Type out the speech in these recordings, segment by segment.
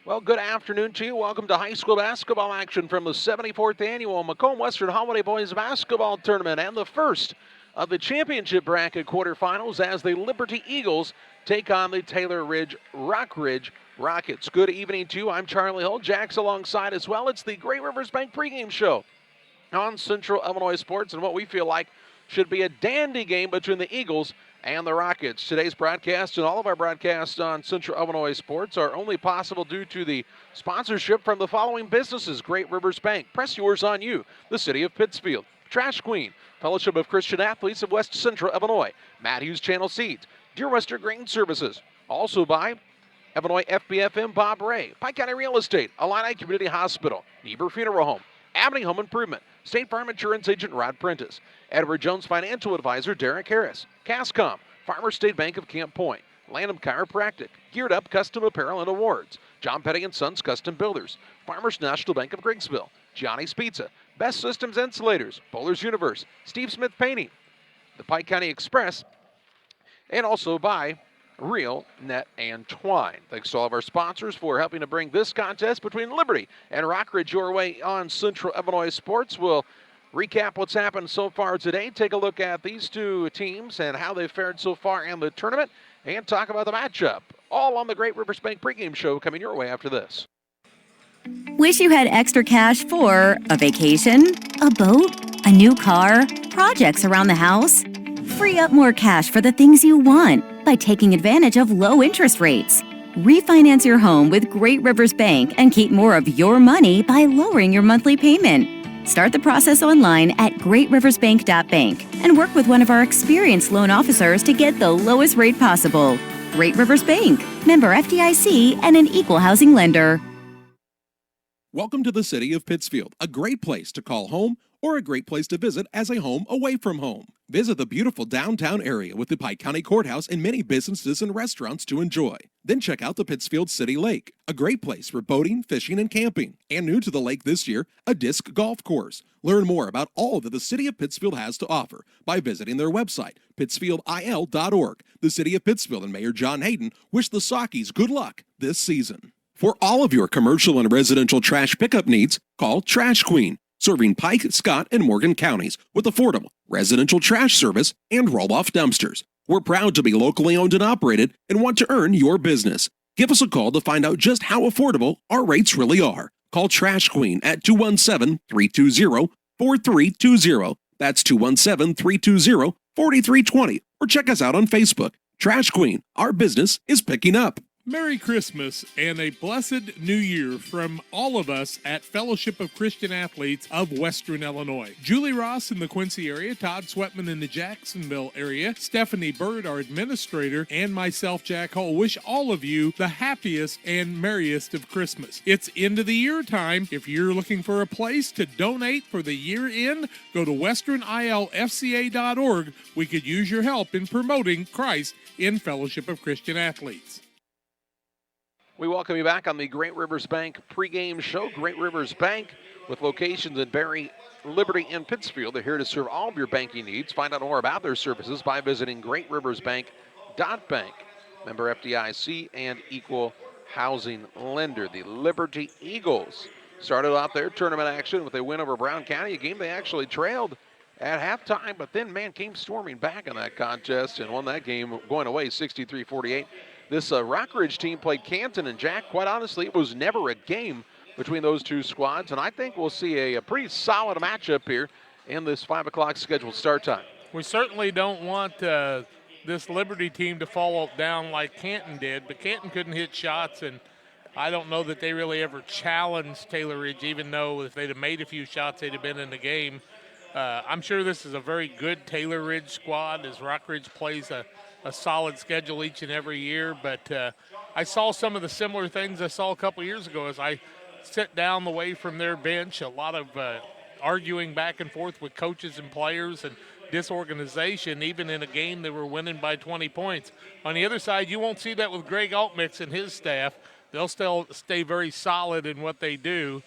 Well, good afternoon to you. Welcome to high school basketball action from the 74th Annual Macomb Western Holiday Boys Basketball Tournament and the first of the championship bracket quarterfinals as the Liberty Eagles take on the Taylor Ridge Rockridge Rockets. Good evening to you. I'm Charlie Hull. Jack's alongside as well. It's the Great Rivers Bank pregame show on Central Illinois Sports and what we feel like should be a dandy game between the Eagles and the Rockets. Today's broadcast and all of our broadcasts on Central Illinois Sports are only possible due to the sponsorship from the following businesses: Great Rivers Bank, Press Yours on You, the City of Pittsfield, Trash Queen, Fellowship of Christian Athletes of West Central Illinois, Matthews Channel Seeds, Deer Western Grain Services, also by Illinois FBFM Bob Ray, Pike County Real Estate, Illini Community Hospital, Niebuhr Funeral Home, Abney Home Improvement, State Farm Insurance Agent Rod Prentice, Edward Jones Financial Advisor Derek Harris, Cascom, Farmer State Bank of Camp Point, Lanham Chiropractic, Geared Up Custom Apparel and Awards, John Petty & Sons Custom Builders, Farmers National Bank of Griggsville, Gianni's Pizza, Best Systems Insulators, Bowler's Universe, Steve Smith Painting, the Pike County Express, and also by Real Net and Twine. Thanks to all of our sponsors for helping to bring this contest between Liberty and Rockridge your way on Central Illinois Sports. We'll recap what's happened so far today, take a look at these two teams and how they've fared so far in the tournament, and talk about the matchup. All on the Great Rivers Bank pregame show coming your way after this. Wish you had extra cash for a vacation, a boat, a new car, projects around the house? Free up more cash for the things you want by taking advantage of low interest rates. Refinance your home with Great Rivers Bank and keep more of your money by lowering your monthly payment. Start the process online at greatriversbank.bank and work with one of our experienced loan officers to get the lowest rate possible. Great Rivers Bank, member FDIC, and an equal housing lender. Welcome to the City of Pittsfield, a great place to call home or a great place to visit as a home away from home. Visit the beautiful downtown area with the Pike County Courthouse and many businesses and restaurants to enjoy. Then check out the Pittsfield City Lake, a great place for boating, fishing, and camping. And new to the lake this year, a disc golf course. Learn more about all that the City of Pittsfield has to offer by visiting their website, pittsfieldil.org. The City of Pittsfield and Mayor John Hayden wish the Saukeys good luck this season. For all of your commercial and residential trash pickup needs, call Trash Queen, serving Pike, Scott, and Morgan counties with affordable residential trash service and roll-off dumpsters. We're proud to be locally owned and operated and want to earn your business. Give us a call to find out just how affordable our rates really are. Call Trash Queen at 217-320-4320. That's 217-320-4320. Or check us out on Facebook. Trash Queen, our business is picking up. Merry Christmas and a blessed New Year from all of us at Fellowship of Christian Athletes of Western Illinois. Julie Ross in the Quincy area, Todd Sweatman in the Jacksonville area, Stephanie Bird, our administrator, and myself, Jack Hull, wish all of you the happiest and merriest of Christmas. It's end of the year time. If you're looking for a place to donate for the year end, go to westernilfca.org. We could use your help in promoting Christ in Fellowship of Christian Athletes. We welcome you back on the Great Rivers Bank pregame show. Great Rivers Bank, with locations in Barry, Liberty, and Pittsfield. They're here to serve all of your banking needs. Find out more about their services by visiting greatriversbank.bank. Member FDIC and equal housing lender. The Liberty Eagles started out their tournament action with a win over Brown County, a game they actually trailed at halftime, but then, came storming back in that contest and won that game going away 63-48. This Rockridge team played Canton, and Jack, quite honestly, it was never a game between those two squads, and I think we'll see a pretty solid matchup here in this 5 o'clock scheduled start time. We certainly don't want this Liberty team to fall down like Canton did, but Canton couldn't hit shots, and I don't know that they really ever challenged Taylor Ridge, even though if they'd have made a few shots, they'd have been in the game. I'm sure this is a very good Taylor Ridge squad as Rockridge plays a solid schedule each and every year, but I saw some of the similar things I saw a couple years ago as I sit down the way from their bench, a lot of arguing back and forth with coaches and players and disorganization, even in a game they were winning by 20 points. On the other side, you won't see that with Greg Altmix and his staff. They'll still stay very solid in what they do.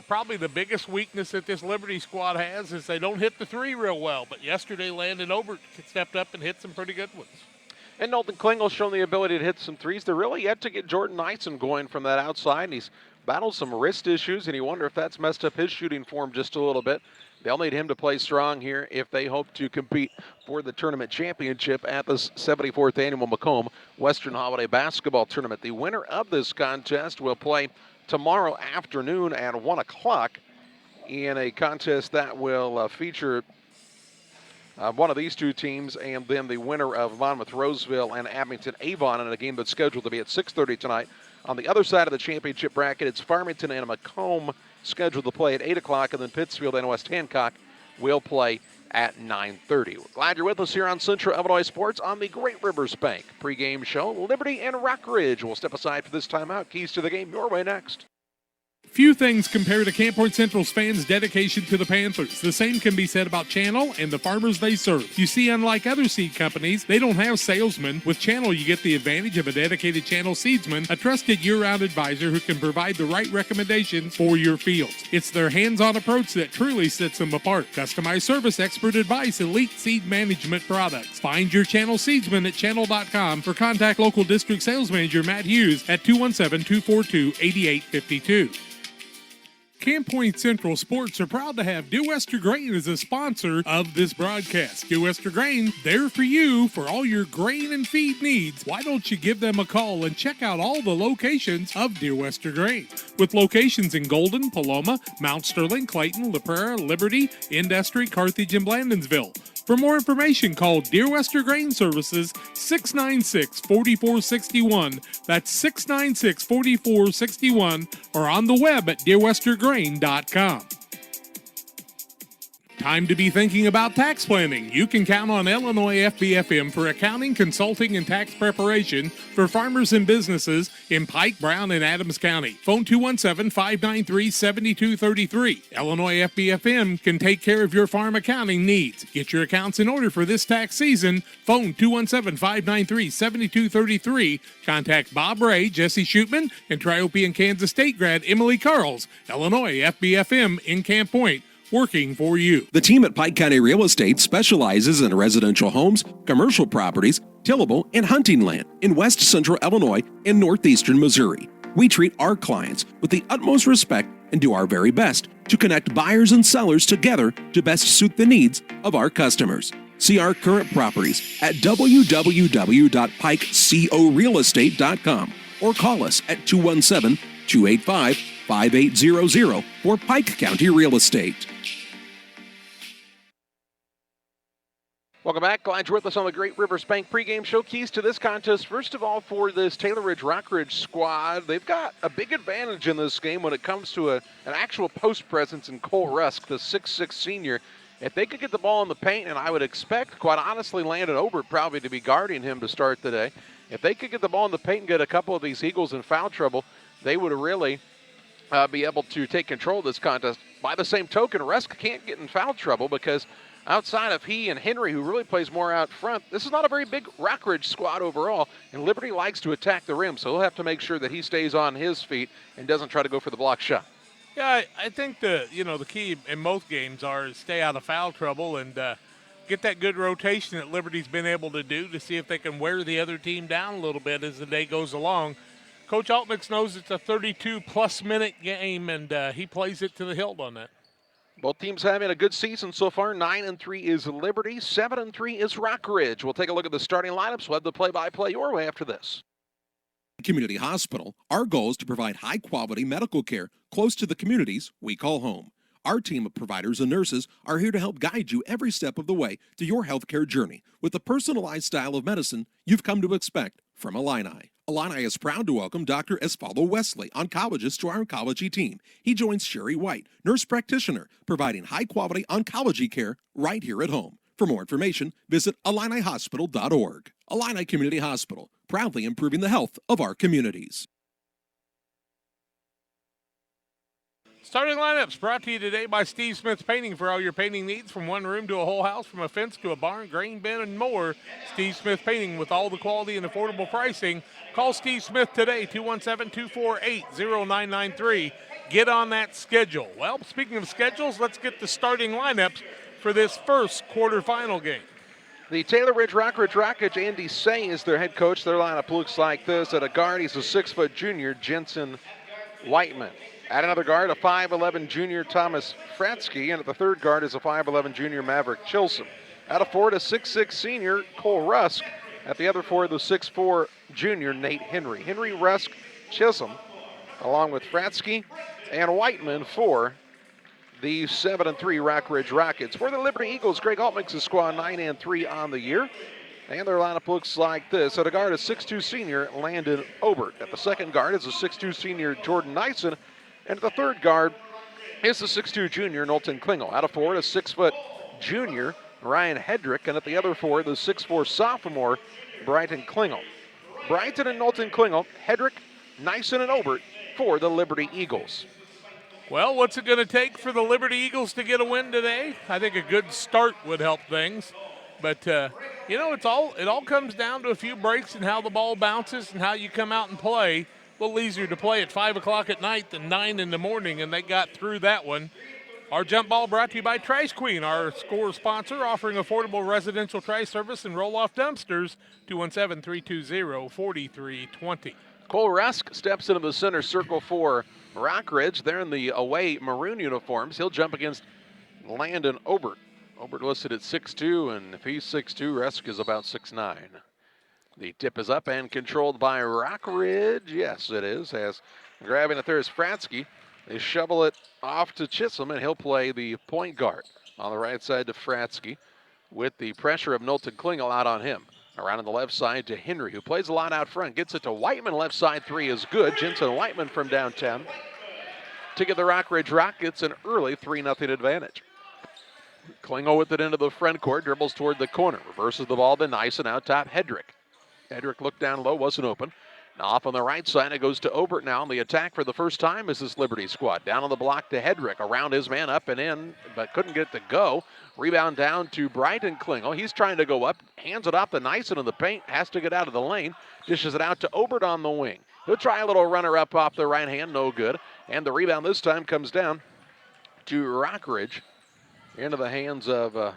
Probably the biggest weakness that this Liberty squad has is they don't hit the three real well, but yesterday Landon Obert stepped up and hit some pretty good ones. And Nolan Klingle's shown the ability to hit some threes. They're really yet to get Jordan Nyson going from that outside, and he's battled some wrist issues, and you wonder if that's messed up his shooting form just a little bit. They'll need him to play strong here if they hope to compete for the tournament championship at the 74th Annual Macomb Western Holiday Basketball Tournament. The winner of this contest will play tomorrow afternoon at 1 o'clock in a contest that will feature one of these two teams, and then the winner of Monmouth Roseville and Abington Avon in a game that's scheduled to be at 6:30 tonight. On the other side of the championship bracket, it's Farmington and Macomb scheduled to play at 8 o'clock, and then Pittsfield and West Hancock will play at 9:30. We're glad you're with us here on Central Illinois Sports on the Great Rivers Bank pregame show. Liberty and Rockridge will step aside for this timeout. Keys to the game your way next. Few things compare to Camp Point Central's fans' dedication to the Panthers. The same can be said about Channel and the farmers they serve. You see, unlike other seed companies, they don't have salesmen. With Channel, you get the advantage of a dedicated Channel seedsman, a trusted year-round advisor who can provide the right recommendations for your fields. It's their hands-on approach that truly sets them apart. Customized service, expert advice, elite seed management products. Find your Channel seedsman at channel.com or contact local district sales manager Matt Hughes at 217-242-8852. Camp Point Central Sports are proud to have Dear Wester Grain as a sponsor of this broadcast. Dear Wester Grain, there for you for all your grain and feed needs. Why don't you give them a call and check out all the locations of Dear Wester Grain? With locations in Golden, Paloma, Mount Sterling, Clayton, La Prairie, Liberty, Industry, Carthage, and Blandonsville. For more information, call Dear Wester Grain Services 696-4461. That's 696-4461, or on the web at dearwestergrain.com. Time to be thinking about tax planning. You can count on Illinois FBFM for accounting, consulting, and tax preparation for farmers and businesses in Pike, Brown, and Adams County. Phone 217-593-7233. Illinois FBFM can take care of your farm accounting needs. Get your accounts in order for this tax season. Phone 217-593-7233. Contact Bob Ray, Jesse Shootman, and Triope and Kansas State grad Emily Carls. Illinois FBFM in Camp Point, working for you. The team at Pike County Real Estate specializes in residential homes, commercial properties, tillable, and hunting land in west central Illinois and northeastern Missouri. We treat our clients with the utmost respect and do our very best to connect buyers and sellers together to best suit the needs of our customers. See our current properties at www.pikecorealestate.com or call us at 217-285-5800 for Pike County Real Estate. Welcome back. Glad you're with us on the Great Rivers Bank pregame show. Keys to this contest, first of all, for this Taylor Ridge Rockridge squad, they've got a big advantage in this game when it comes to an actual post presence in Cole Rusk, the 6'6 senior. If they could get the ball in the paint, and I would expect, quite honestly, Landon Obert probably to be guarding him to start the day. If they could get the ball in the paint and get a couple of these Eagles in foul trouble, they would really be able to take control of this contest. By the same token, Rusk can't get in foul trouble because outside of he and Henry, who really plays more out front, this is not a very big Rockridge squad overall, and Liberty likes to attack the rim, so he'll have to make sure that he stays on his feet and doesn't try to go for the block shot. Yeah, I think the key in most games are stay out of foul trouble and get that good rotation that Liberty's been able to do to see if they can wear the other team down a little bit as the day goes along. Coach Altmix knows it's a 32-plus minute game, and he plays it to the hilt on that. Both teams having a good season so far. 9-3 is Liberty, 7-3 is Rockridge. We'll take a look at the starting lineups. We'll have the play-by-play your way after this. Community Hospital, our goal is to provide high-quality medical care close to the communities we call home. Our team of providers and nurses are here to help guide you every step of the way to your healthcare journey with the personalized style of medicine you've come to expect from Illini. Illini is proud to welcome Dr. Esfaldo Wesley, oncologist, to our oncology team. He joins Sherry White, nurse practitioner, providing high-quality oncology care right here at home. For more information, visit IlliniHospital.org. Illini Community Hospital, proudly improving the health of our communities. Starting lineups brought to you today by Steve Smith Painting. For all your painting needs, from one room to a whole house, from a fence to a barn, grain bin, and more. Steve Smith Painting, with all the quality and affordable pricing. Call Steve Smith today, 217-248-0993. Get on that schedule. Well, speaking of schedules, let's get the starting lineups for this first quarterfinal game. The Taylor Ridge Rockridge Rockets, Andy Say is their head coach. Their lineup looks like this. At a guard, he's a 6-foot junior, Jensen Whiteman. At another guard, a 5'11 junior, Thomas Fratsky. And at the third guard is a 5'11 junior, Maverick Chilson. At a forward, a 6'6 senior, Cole Rusk. At the other forward, the 6'4 junior, Nate Henry. Henry, Rusk, Chisholm, along with Fratsky and Whiteman for the 7-3 Rockridge Rockets. For the Liberty Eagles, Greg Alt makes the squad 9-3 on the year. And their lineup looks like this. At a guard, a 6'2 senior, Landon Obert. At the second guard is a 6'2 senior, Jordan Nyson. And at the third guard is the 6'2 junior, Knowlton Klingel. Out of forward, a 6-foot junior, Ryan Hedrick. And at the other forward, the 6'4 sophomore, Brighton Klingel. Brighton and Knowlton Klingel, Hedrick, Nyson, and Obert for the Liberty Eagles. Well, what's it going to take for the Liberty Eagles to get a win today? I think a good start would help things. But, you know, it all comes down to a few breaks and how the ball bounces and how you come out and play. A little easier to play at 5 o'clock at night than 9 in the morning, and they got through that one. Our jump ball brought to you by Trash Queen, our score sponsor, offering affordable residential trash service and roll-off dumpsters, 217-320-4320. Cole Rusk steps into the center circle for Rockridge. They're in the away maroon uniforms. He'll jump against Landon Obert. Obert listed at 6'2", and if he's 6'2", Rusk is about 6'9". The tip is up and controlled by Rockridge. Yes, it is. As grabbing it there is Fratsky. They shovel it off to Chisholm, and he'll play the point guard on the right side to Fratsky with the pressure of Knowlton Klingel out on him. Around on the left side to Henry, who plays a lot out front. Gets it to Whiteman. Left side three is good. Jensen Whiteman from downtown to give the Rockridge Rockets an early 3-0 advantage. Klingel with it into the front court, dribbles toward the corner, reverses the ball to Nyson, out top Hedrick. Hedrick looked down low, wasn't open. Now off on the right side, it goes to Obert now on the attack for the first time as this Liberty squad. Down on the block to Hedrick, around his man, up and in, but couldn't get it to go. Rebound down to Brighton Klingel. He's trying to go up, hands it off to Nyson in the paint, has to get out of the lane, dishes it out to Obert on the wing. He'll try a little runner up off the right hand, no good. And the rebound this time comes down to Rockridge into the hands of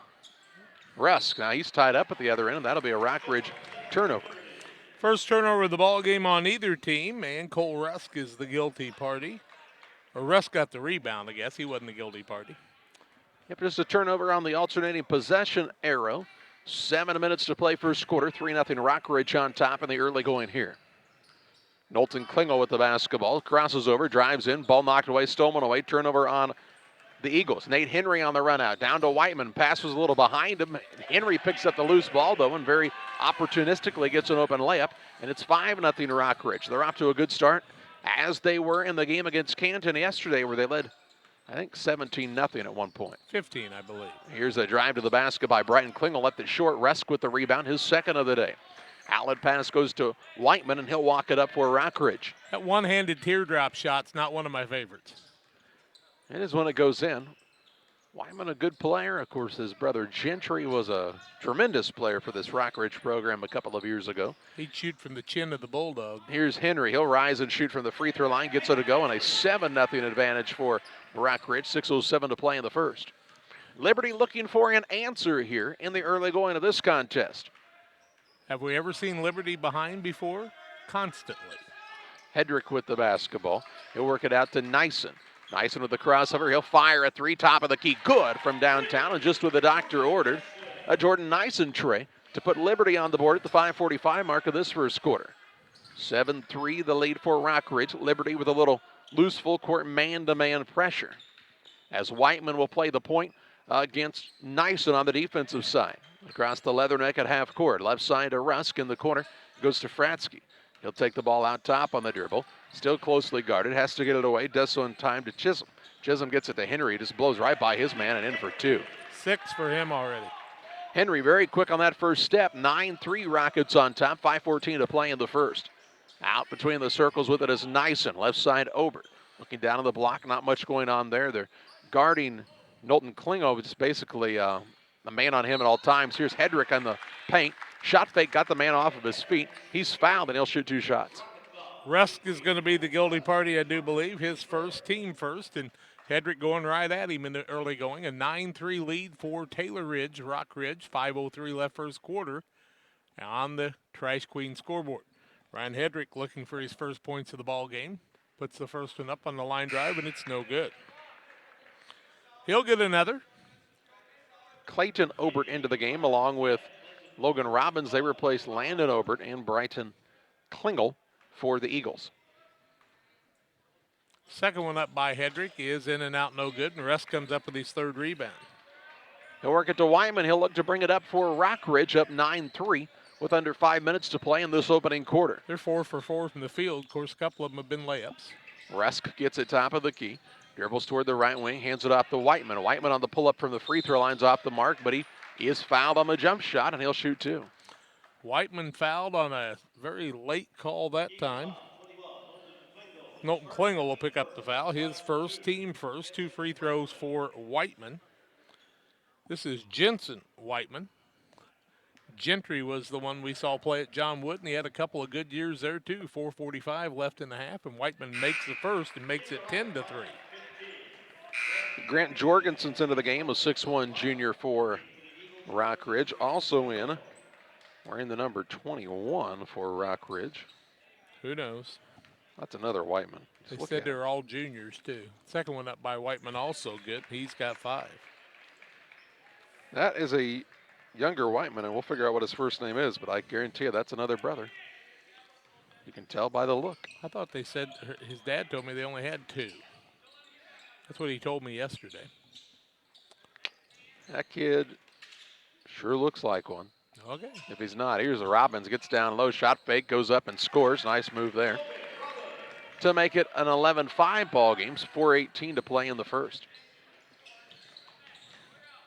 Rusk. Now he's tied up at the other end, and that'll be a Rockridge turnover. First turnover of the ball game on either team, and Cole Rusk is the guilty party. Or Rusk got the rebound, I guess. He wasn't the guilty party. Yep, just a turnover on the alternating possession arrow. 7 minutes to play first quarter. 3-0 Rockridge on top in the early going here. Knowlton Klingel with the basketball. Crosses over, drives in. Ball knocked away, stolen away. Turnover on the Eagles. Nate Henry on the run out. Down to Whiteman. Pass was a little behind him. Henry picks up the loose ball, though, and very opportunistically gets an open layup. And it's 5-0 Rockridge. They're off to a good start, as they were in the game against Canton yesterday, where they led, I think, 17-0 at one point. 15, I believe. Here's a drive to the basket by Brighton Klingel. Left it short. Rusk with the rebound, his second of the day. Outlet pass goes to Whiteman, and he'll walk it up for Rockridge. That one-handed teardrop shot's not one of my favorites. It is when it goes in. Wyman, a good player. Of course, his brother Gentry was a tremendous player for this Rockridge program a couple of years ago. He'd shoot from the chin of the Bulldog. Here's Henry. He'll rise and shoot from the free throw line. Gets it to go, and a 7-0 advantage for Rockridge. 6:07 to play in the first. Liberty looking for an answer here in the early going of this contest. Have we ever seen Liberty behind before? Constantly. Hedrick with the basketball. He'll work it out to Nyson. Nyson with the crossover. He'll fire a three, top of the key. Good from downtown, and just what the doctor ordered, a Jordan Nyson tray to put Liberty on the board at the 5:45 mark of this first quarter. 7-3 the lead for Rockridge. Liberty with a little loose full court man-to-man pressure, as Whiteman will play the point against Nyson on the defensive side. Across the leatherneck at half court. Left side to Rusk in the corner. Goes to Fratsky. He'll take the ball out top on the dribble. Still closely guarded. Has to get it away. Does so in time to Chisholm. Chisholm gets it to Henry. Just blows right by his man and in for two. 6 for him already. Henry very quick on that first step. 9-3 Rockets on top. 5:14 to play in the first. Out between the circles with it is Nyson. Left side Obert. Looking down on the block. Not much going on there. They're guarding Knowlton Klingel. It's basically a man on him at all times. Here's Hedrick on the paint. Shot fake, got the man off of his feet. He's fouled, and he'll shoot 2 shots. Rusk is going to be the guilty party, I do believe. His first, team first, and Hedrick going right at him in the early going. A 9-3 lead for Taylor Ridge, Rockridge. 5:03 left first quarter on the Trash Queen scoreboard. Ryan Hedrick looking for his first points of the ball game. Puts the first one up on the line drive, and it's no good. He'll get another. Clayton Obert into the game along with Logan Robbins. They replaced Landon Obert and Brighton Klingel for the Eagles. Second one up by Hedrick is in and out, no good, and Russ comes up with his third rebound. He'll work it to Wyman. He'll look to bring it up for Rockridge, up 9-3 with under 5 minutes to play in this opening quarter. They're 4 for 4 from the field. Of course, a couple of them have been layups. Resk gets it top of the key. Dribbles toward the right wing, hands it off to Whiteman. Whiteman on the pull-up from the free throw line's off the mark, but he is fouled on the jump shot, and he'll shoot two. Whiteman fouled on a very late call that time. Knowlton Klingel will pick up the foul. His first, team first. 2 free throws for Whiteman. This is Jensen Whiteman. Gentry was the one we saw play at John Wood, and he had a couple of good years there too. 4:45 left in the half, and Whiteman makes the first and makes it 10-3. Grant Jorgensen's into the game, a 6'1 junior for Rockridge. Also in, wearing the number 21 for Rockridge. Who knows? That's another Whiteman. They said they were all juniors too. Second one up by Whiteman also good. He's got 5. That is a younger Whiteman, and we'll figure out what his first name is, but I guarantee you that's another brother. You can tell by the look. I thought they said, his dad told me they only had 2. That's what he told me yesterday. That kid sure looks like one. Okay. If he's not, here's a Robbins, gets down low, shot fake, goes up and scores. Nice move there. To make it an 11-5 ball game, 4:18 to play in the first.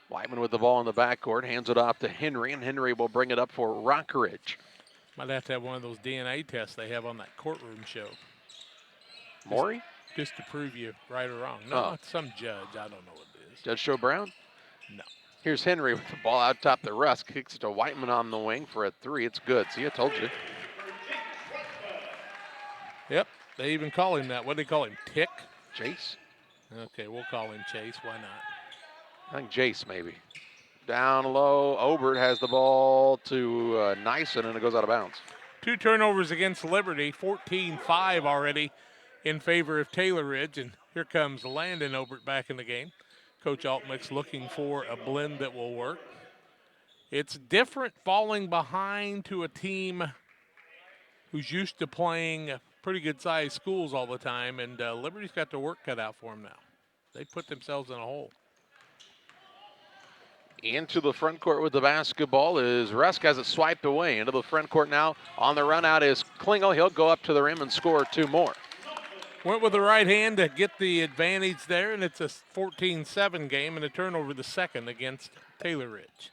Whiteman with the ball in the backcourt, hands it off to Henry, and Henry will bring it up for Rockridge. Might have to have one of those DNA tests they have on that courtroom show. Maury? Just to prove you right or wrong. No, it's some judge. I don't know what it is. Judge Joe Brown? No. Here's Henry with the ball out top to Russ. Kicks it to Whiteman on the wing for a 3. It's good. See, I told you. Yep. They even call him that. What do they call him? Tick? Chase? Okay, we'll call him Chase. Why not? I think Jace maybe. Down low, Obert has the ball to Nyson, and it goes out of bounds. 2 turnovers against Liberty, 14-5 already in favor of Taylor Ridge, and here comes Landon Obert back in the game. Coach Altmix looking for a blend that will work. It's different falling behind to a team who's used to playing pretty good-sized schools all the time, and Liberty's got their work cut out for them now. They put themselves in a hole. Into the front court with the basketball is Rusk, has it swiped away. Into the front court now. On the run out is Klingel. He'll go up to the rim and score 2 more. Went with the right hand to get the advantage there, and it's a 14-7 game and a turnover the second against Taylor Ridge.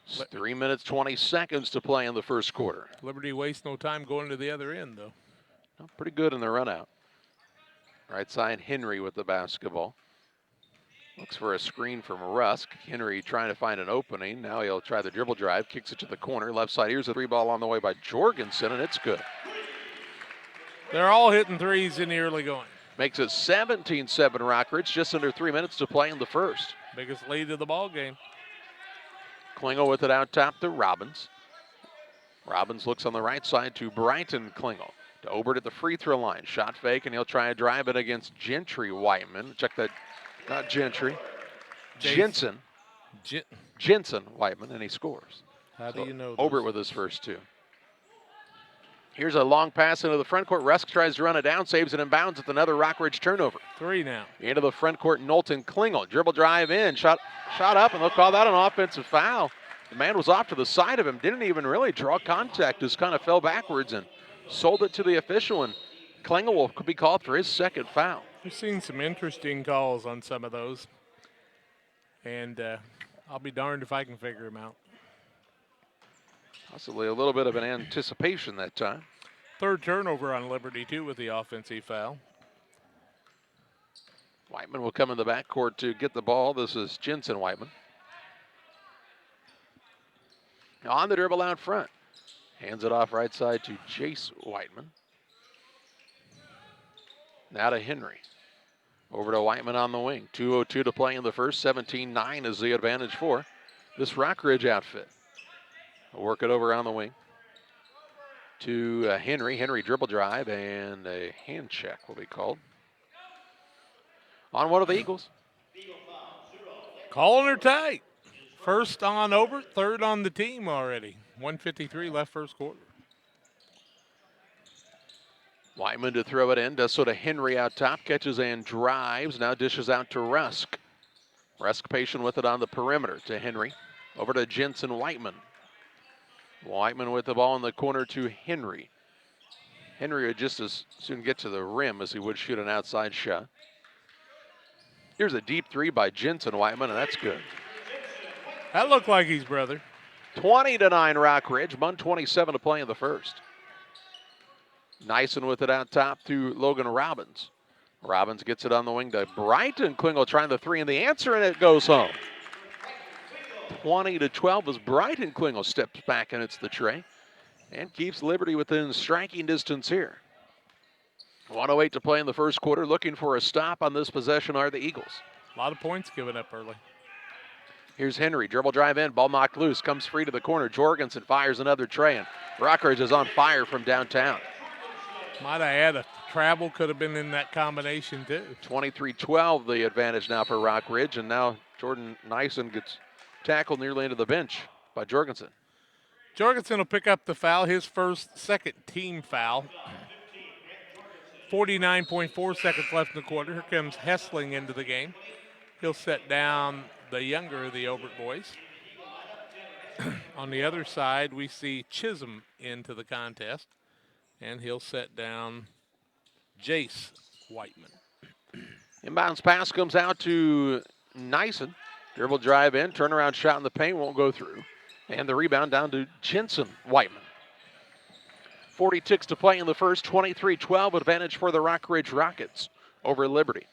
3 minutes, 20 seconds to play in the first quarter. Liberty wastes no time going to the other end, though. Well, pretty good in the run out. Right side, Henry with the basketball. Looks for a screen from Rusk. Henry trying to find an opening. Now he'll try the dribble drive, kicks it to the corner. Left side, here's a 3-ball on the way by Jorgensen, and it's good. They're all hitting threes in the early going. Makes it 17-7 Rockridge, just under 3 minutes to play in the first. Biggest lead of the ball game. Klingel with it out top to Robbins. Robbins looks on the right side to Brighton Klingel. To Obert at the free throw line. Shot fake, and he'll try to drive it against Gentry Whiteman. Check that. Not Gentry. Jensen. Jensen Whiteman, and he scores. How do you know this? Obert with his first 2. Here's a long pass into the front court. Rusk tries to run it down, saves it in bounds. It's another Rockridge turnover. 3 now. Into the front court, Knowlton Klingel. Dribble drive in, shot up, and they'll call that an offensive foul. The man was off to the side of him, didn't even really draw contact, just kind of fell backwards and sold it to the official, and Klingel will be called for his second foul. We've seen some interesting calls on some of those, and I'll be darned if I can figure them out. Possibly a little bit of an anticipation that time. 3rd turnover on Liberty, too, with the offensive foul. Whiteman will come in the backcourt to get the ball. This is Jensen Whiteman. On the dribble out front. Hands it off right side to Jace Whiteman. Now to Henry. Over to Whiteman on the wing. 2:02 to play in the first. 17-9 is the advantage for this Rockridge outfit. Work it over on the wing to Henry. Henry dribble drive and a hand check will be called on one of the Eagles. Calling her tight. First on Obert, third on the team already. 1:53 left first quarter. Whiteman to throw it in. Does so to Henry out top. Catches and drives. Now dishes out to Rusk. Rusk patient with it on the perimeter to Henry. Over to Jensen Whiteman. Whiteman with the ball in the corner to Henry. Henry would just as soon get to the rim as he would shoot an outside shot. Here's a deep three by Jensen Whiteman, and that's good. That looked like his brother. 20-9 Rockridge. 1:27 to play in the first. Nyson with it out top to Logan Robbins. Robbins gets it on the wing to Brighton. Klingel trying the three and the answer, and it goes home. 20-12 as Brighton Klingel steps back and it's the tray and keeps Liberty within striking distance here. 1:08 to play in the first quarter. Looking for a stop on this possession are the Eagles. A lot of points given up early. Here's Henry, dribble drive in, ball knocked loose, comes free to the corner. Jorgensen fires another tray, and Rockridge is on fire from downtown. Might I add, a travel could have been in that combination too. 23-12 the advantage now for Rockridge, and now Jordan Nyson gets tackled nearly into the bench by Jorgensen. Jorgensen will pick up the foul, his second team foul. 49.4 seconds left in the quarter. Here comes Hessling into the game. He'll set down the younger of the Obert boys. On the other side, we see Chisholm into the contest, and he'll set down Jace Whiteman. Inbounds pass comes out to Nyson. Dribble drive in, turnaround shot in the paint, won't go through. And the rebound down to Jensen Whiteman. 40 ticks to play in the first. 23-12 advantage for the Rockridge Rockets over Liberty.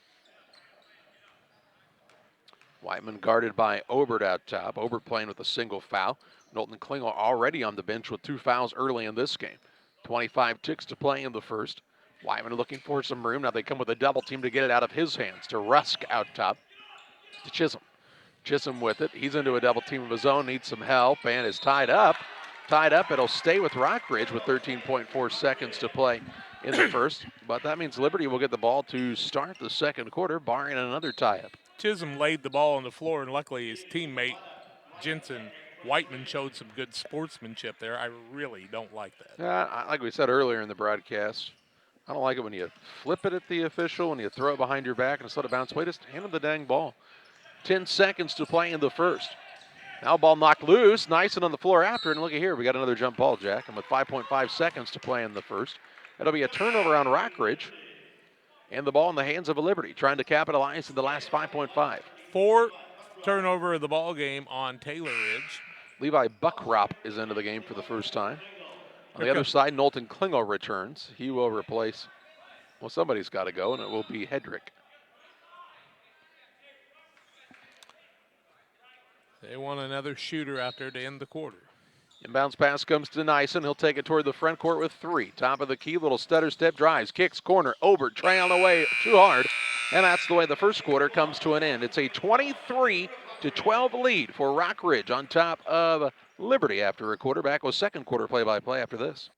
Whiteman guarded by Obert out top. Obert playing with a single foul. Knowlton Klingel already on the bench with 2 fouls early in this game. 25 ticks to play in the first. Whiteman looking for some room. Now they come with a double team to get it out of his hands. To Rusk out top. To Chisholm. Chisholm with it. He's into a double team of his own. Needs some help and is tied up. Tied up. It'll stay with Rockridge with 13.4 seconds to play in the first. But that means Liberty will get the ball to start the second quarter, barring another tie-up. Chisholm laid the ball on the floor, and luckily his teammate, Jensen Whiteman, showed some good sportsmanship there. I really don't like that. Like we said earlier in the broadcast, I don't like it when you flip it at the official, when you throw it behind your back and just let it bounce away. Just hand him the dang ball. 10 seconds to play in the first. Now ball knocked loose. Nyson on the floor after, and look at here. We got another jump ball, Jack. And with 5.5 seconds to play in the first, it'll be a turnover on Rockridge. And the ball in the hands of a Liberty, trying to capitalize in the last 5.5. 4th turnover of the ball game on Taylor Ridge. Levi Buckrop is into the game for the first time. On the other side, Knowlton Klingel returns. He will replace, well, somebody's got to go, and it will be Hedrick. They want another shooter out there to end the quarter. Inbounds pass comes to Nyson. He'll take it toward the front court with 3. Top of the key, little stutter step, drives, kicks, corner, Obert, try on the way, too hard. And that's the way the first quarter comes to an end. It's a 23-12 lead for Rockridge on top of Liberty after a quarter. Back with second quarter play-by-play after this.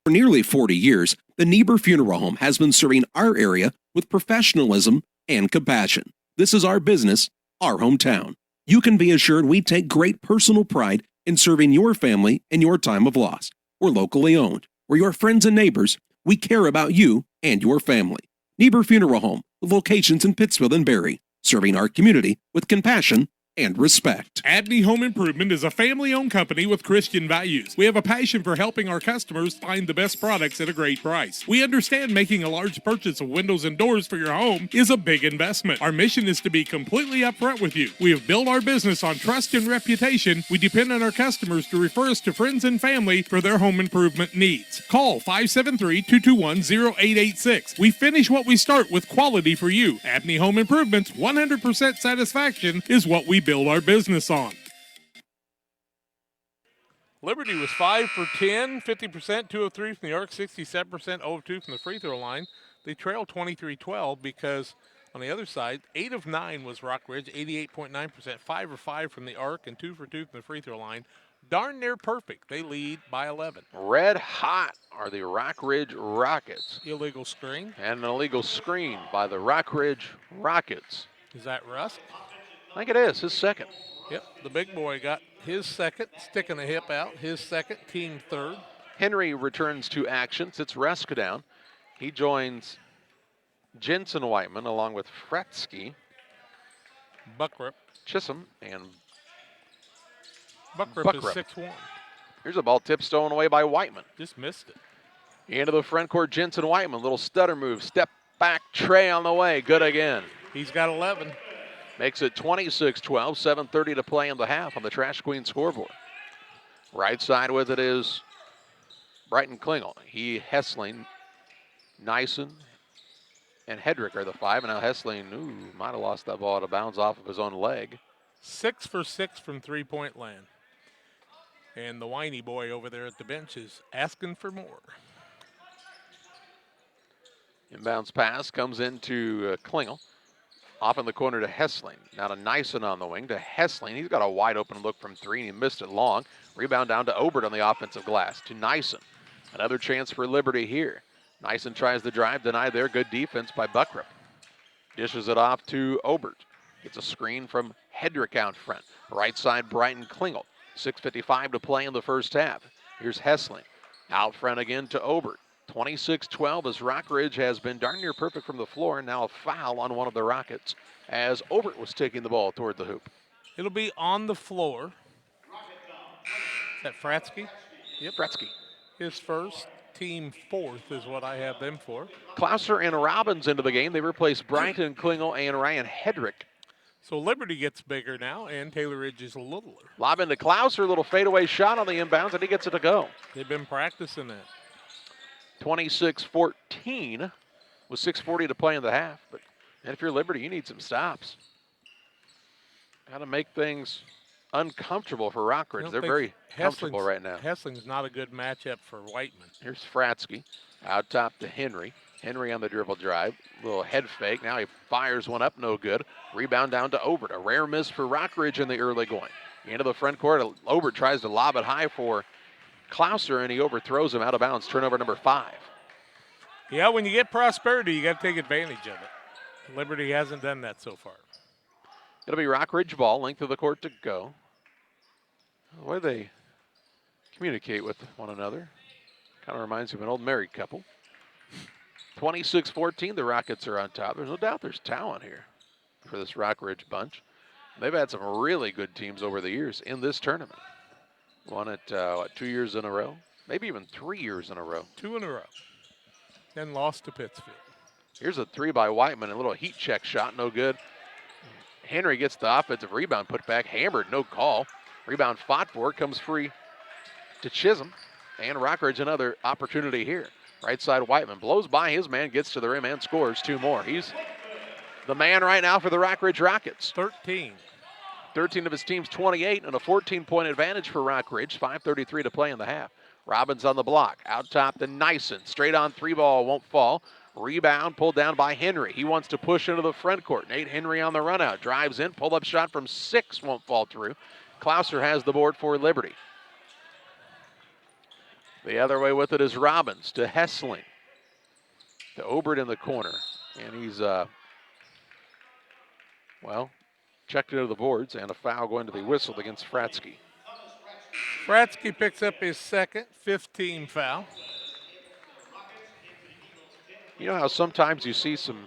For nearly 40 years, the Niebuhr Funeral Home has been serving our area with professionalism and compassion. This is our business, our hometown. You can be assured we take great personal pride in serving your family in your time of loss. We're locally owned. We're your friends and neighbors. We care about you and your family. Niebuhr Funeral Home, with locations in Pittsfield and Barry, serving our community with compassion and respect. Abney Home Improvement is a family-owned company with Christian values. We have a passion for helping our customers find the best products at a great price. We understand making a large purchase of windows and doors for your home is a big investment. Our mission is to be completely upfront with you. We have built our business on trust and reputation. We depend on our customers to refer us to friends and family for their home improvement needs. Call 573-221-0886. We finish what we start with quality for you. Abney Home Improvements, 100% satisfaction is what we build our business on. Liberty was 5 for 10, 50%, 2 of 3 from the arc, 67%, 0 of 2 from the free throw line. They trail 23-12 because on the other side, 8 of 9 was Rockridge, 88.9%, 5 of 5 from the arc, and 2 for 2 from the free throw line. Darn near perfect. They lead by 11. Red hot are the Rockridge Rockets. Illegal screen. And an illegal screen by the Rockridge Rockets. Is that Rusk? I think it is, his second. Yep, the big boy got his second, sticking the hip out, his second, team third. Henry returns to action, sits Rusk down. He joins Jensen Whiteman along with Fretsky, Buckrip. Chisholm, and Buckrip is Buckrip. 6'1". Here's a ball tip stolen away by Whiteman. Just missed it. Into the front court, Jensen Whiteman, little stutter move, step back tray on the way, good again. He's got 11. Makes it 26-12, 7:30 to play in the half on the Trash Queen scoreboard. Right side with it is Brighton Klingel. Hessling, Nyson, and Hedrick are the 5, and now Hessling, might have lost that ball out of bounds off of his own leg. 6 for 6 from three-point land. And the whiny boy over there at the bench is asking for more. Inbounds pass comes into Klingel. Off in the corner to Hessling. Now to Nyson on the wing to Hessling. He's got a wide open look from 3 and he missed it long. Rebound down to Obert on the offensive glass to Nyson. Another chance for Liberty here. Nyson tries the drive, denied there. Good defense by Buckrip. Dishes it off to Obert. Gets a screen from Hedrick out front. Right side, Brighton Klingel. 6:55 to play in the first half. Here's Hessling. Out front again to Obert. 26-12 as Rockridge has been darn near perfect from the floor. Now a foul on one of the Rockets as Obert was taking the ball toward the hoop. It'll be on the floor. Is that Fratsky? Yep, Fretsky. His first, team fourth is what I have them for. Klauser and Robbins into the game. They replace Brighton Klingel and Ryan Hedrick. So Liberty gets bigger now, and Taylor Ridge is littler. Lob into Klauser, little fadeaway shot on the inbounds, and he gets it to go. They've been practicing that. 26-14 with 6:40 to play in the half. But if you're Liberty, you need some stops. Got to make things uncomfortable for Rockridge. They're very comfortable right now. Hessling's not a good matchup for Whiteman. Here's Fratsky out top to Henry. Henry on the dribble drive. Little head fake. Now he fires one up, no good. Rebound down to Obert. A rare miss for Rockridge in the early going. Into the front court. Obert tries to lob it high for Klauser, and he overthrows him out of bounds. Turnover number 5. Yeah, when you get prosperity, you got to take advantage of it. Liberty hasn't done that so far. It'll be Rockridge ball, length of the court to go. The way they communicate with one another kind of reminds me of an old married couple. 26-14, the Rockets are on top. There's no doubt there's talent here for this Rockridge bunch. They've had some really good teams over the years in this tournament. Won it, 2 years in a row? Maybe even 3 years in a row. 2 in a row. Then lost to Pittsfield. Here's a 3 by Whiteman, a little heat check shot, no good. Henry gets the offensive rebound put back, hammered, no call. Rebound fought for, comes free to Chisholm. And Rockridge another opportunity here. Right side Whiteman blows by his man, gets to the rim and scores 2 more. He's the man right now for the Rockridge Rockets. 13 of his team's 28 and a 14-point advantage for Rockridge. 5:33 to play in the half. Robbins on the block. Out top to Nyson. Straight on 3 ball, won't fall. Rebound pulled down by Henry. He wants to push into the front court. Nate Henry on the run out. Drives in. Pull-up shot from 6 won't fall through. Klauser has the board for Liberty. The other way with it is Robbins to Hessling. To Obert in the corner. And he's, checked into the boards, and a foul going to be whistled against Fratsky. Fratsky picks up his second 15 foul. You know how sometimes you see some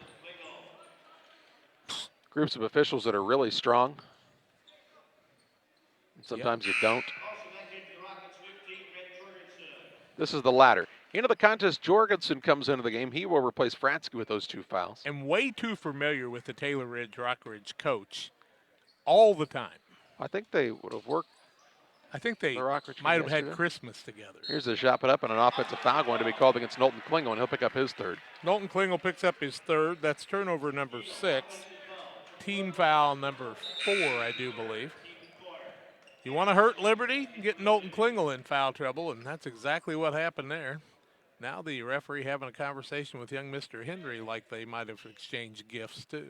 groups of officials that are really strong? And sometimes you don't. This is the latter. Into the contest, Jorgensen comes into the game. He will replace Fratsky with those 2 fouls. And way too familiar with the Taylor Ridge Rockridge coach all the time. I think they would have worked. I think they The Rockridge might have had yesterday. Christmas together. Here's a shot put up and an offensive foul going to be called against Knowlton Klingel, and he'll pick up his 3rd. Knowlton Klingel picks up his 3rd. That's turnover number 6. Team foul number 4, I do believe. You want to hurt Liberty? Get Knowlton Klingel in foul trouble, and that's exactly what happened there. Now the referee having a conversation with young Mr. Henry like they might have exchanged gifts too.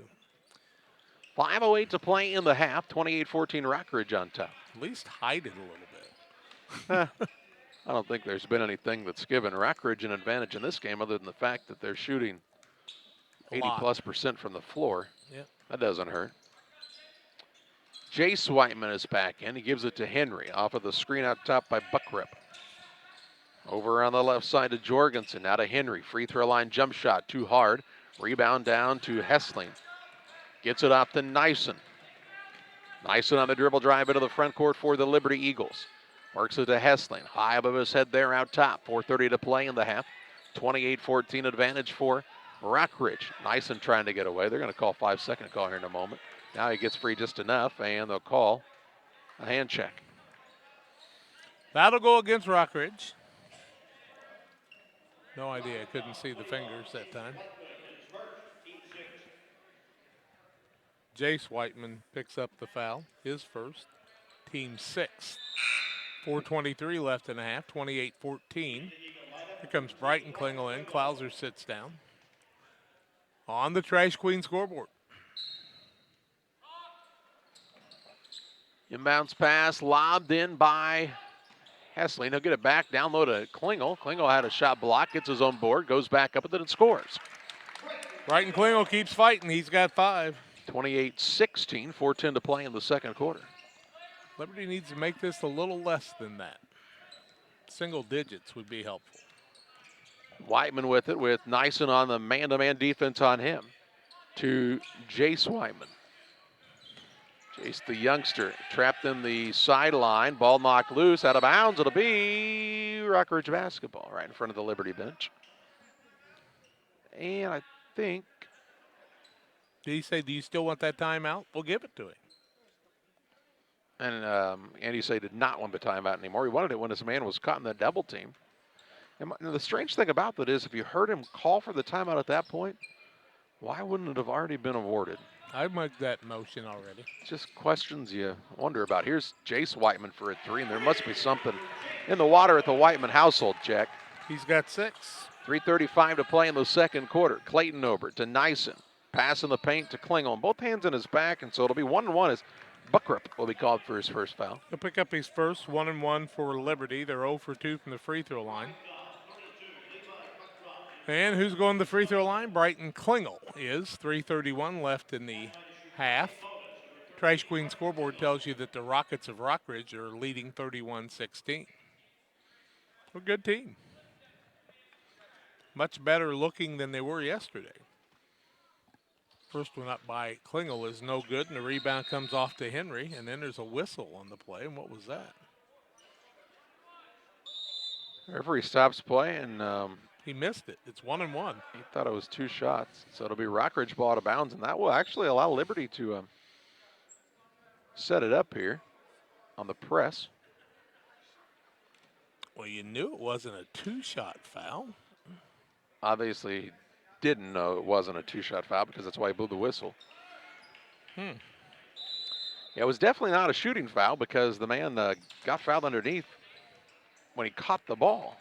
5:08 to play in the half. 28-14 Rockridge on top. At least hide it a little bit. I don't think there's been anything that's given Rockridge an advantage in this game other than the fact that they're shooting 80+% from the floor. Yep. That doesn't hurt. Jace Whiteman is back in. He gives it to Henry off of the screen out top by Buckrip. Over on the left side to Jorgensen. Now to Henry. Free throw line jump shot. Too hard. Rebound down to Hessling. Gets it off to Nyson. Nyson on the dribble drive into the front court for the Liberty Eagles. Works it to Hessling. High above his head there out top. 4:30 to play in the half. 28-14 advantage for Rockridge. Nyson trying to get away. They're going to call 5-second call here in a moment. Now he gets free just enough, and they'll call a hand check. That'll go against Rockridge. No idea. I couldn't see the fingers that time. Jace Whiteman picks up the foul, his first, team 6th. 4:23 left in the half, 28-14. Here comes Brighton Klingel in. Klauser sits down on the Trash Queen scoreboard. Inbounds pass lobbed in by Hessling. He'll get it back down low to Klingel. Klingel had a shot block, gets his own board, goes back up, and then scores. Brighton Klingel keeps fighting. He's got 5. 28-16, 4:10 to play in the second quarter. Liberty needs to make this a little less than that. Single digits would be helpful. Whiteman with it, with Nyson on the man-to-man defense on him. To Jace Whiteman. Jace, the youngster, trapped in the sideline. Ball knocked loose, out of bounds. It'll be Rockridge basketball right in front of the Liberty bench. And I think... Did he say, do you still want that timeout? We'll give it to him. And Andy Say did not want the timeout anymore. He wanted it when his man was caught in the double team. And the strange thing about that is if you heard him call for the timeout at that point, why wouldn't it have already been awarded? I've made that motion already. Just questions you wonder about. Here's Jace Whiteman for a 3, and there must be something in the water at the Whiteman household, Jack. He's got 6. 3:35 to play in the second quarter. Clayton over to Nyson. Pass in the paint to Klingel. Both hands in his back, and so it'll be 1-1 as Buckrip will be called for his first foul. He'll pick up his first 1-1 for Liberty. They're 0 for 2 from the free throw line. And who's going to the free throw line? Brighton Klingel is. 3:31 left in the half. Trash Queen scoreboard tells you that the Rockets of Rockridge are leading 31-16. A good team. Much better looking than they were yesterday. First one up by Klingel is no good, and the rebound comes off to Henry, and then there's a whistle on the play, and what was that? Referee stops play, and he missed it. It's 1-1. he thought it was 2 shots. So it'll be Rockridge ball out of bounds, and that will actually allow Liberty to set it up here on the press. Well, you knew it wasn't a 2-shot foul. Obviously, he didn't know it wasn't a 2-shot foul because that's why he blew the whistle. Yeah, it was definitely not a shooting foul because the man got fouled underneath when he caught the ball.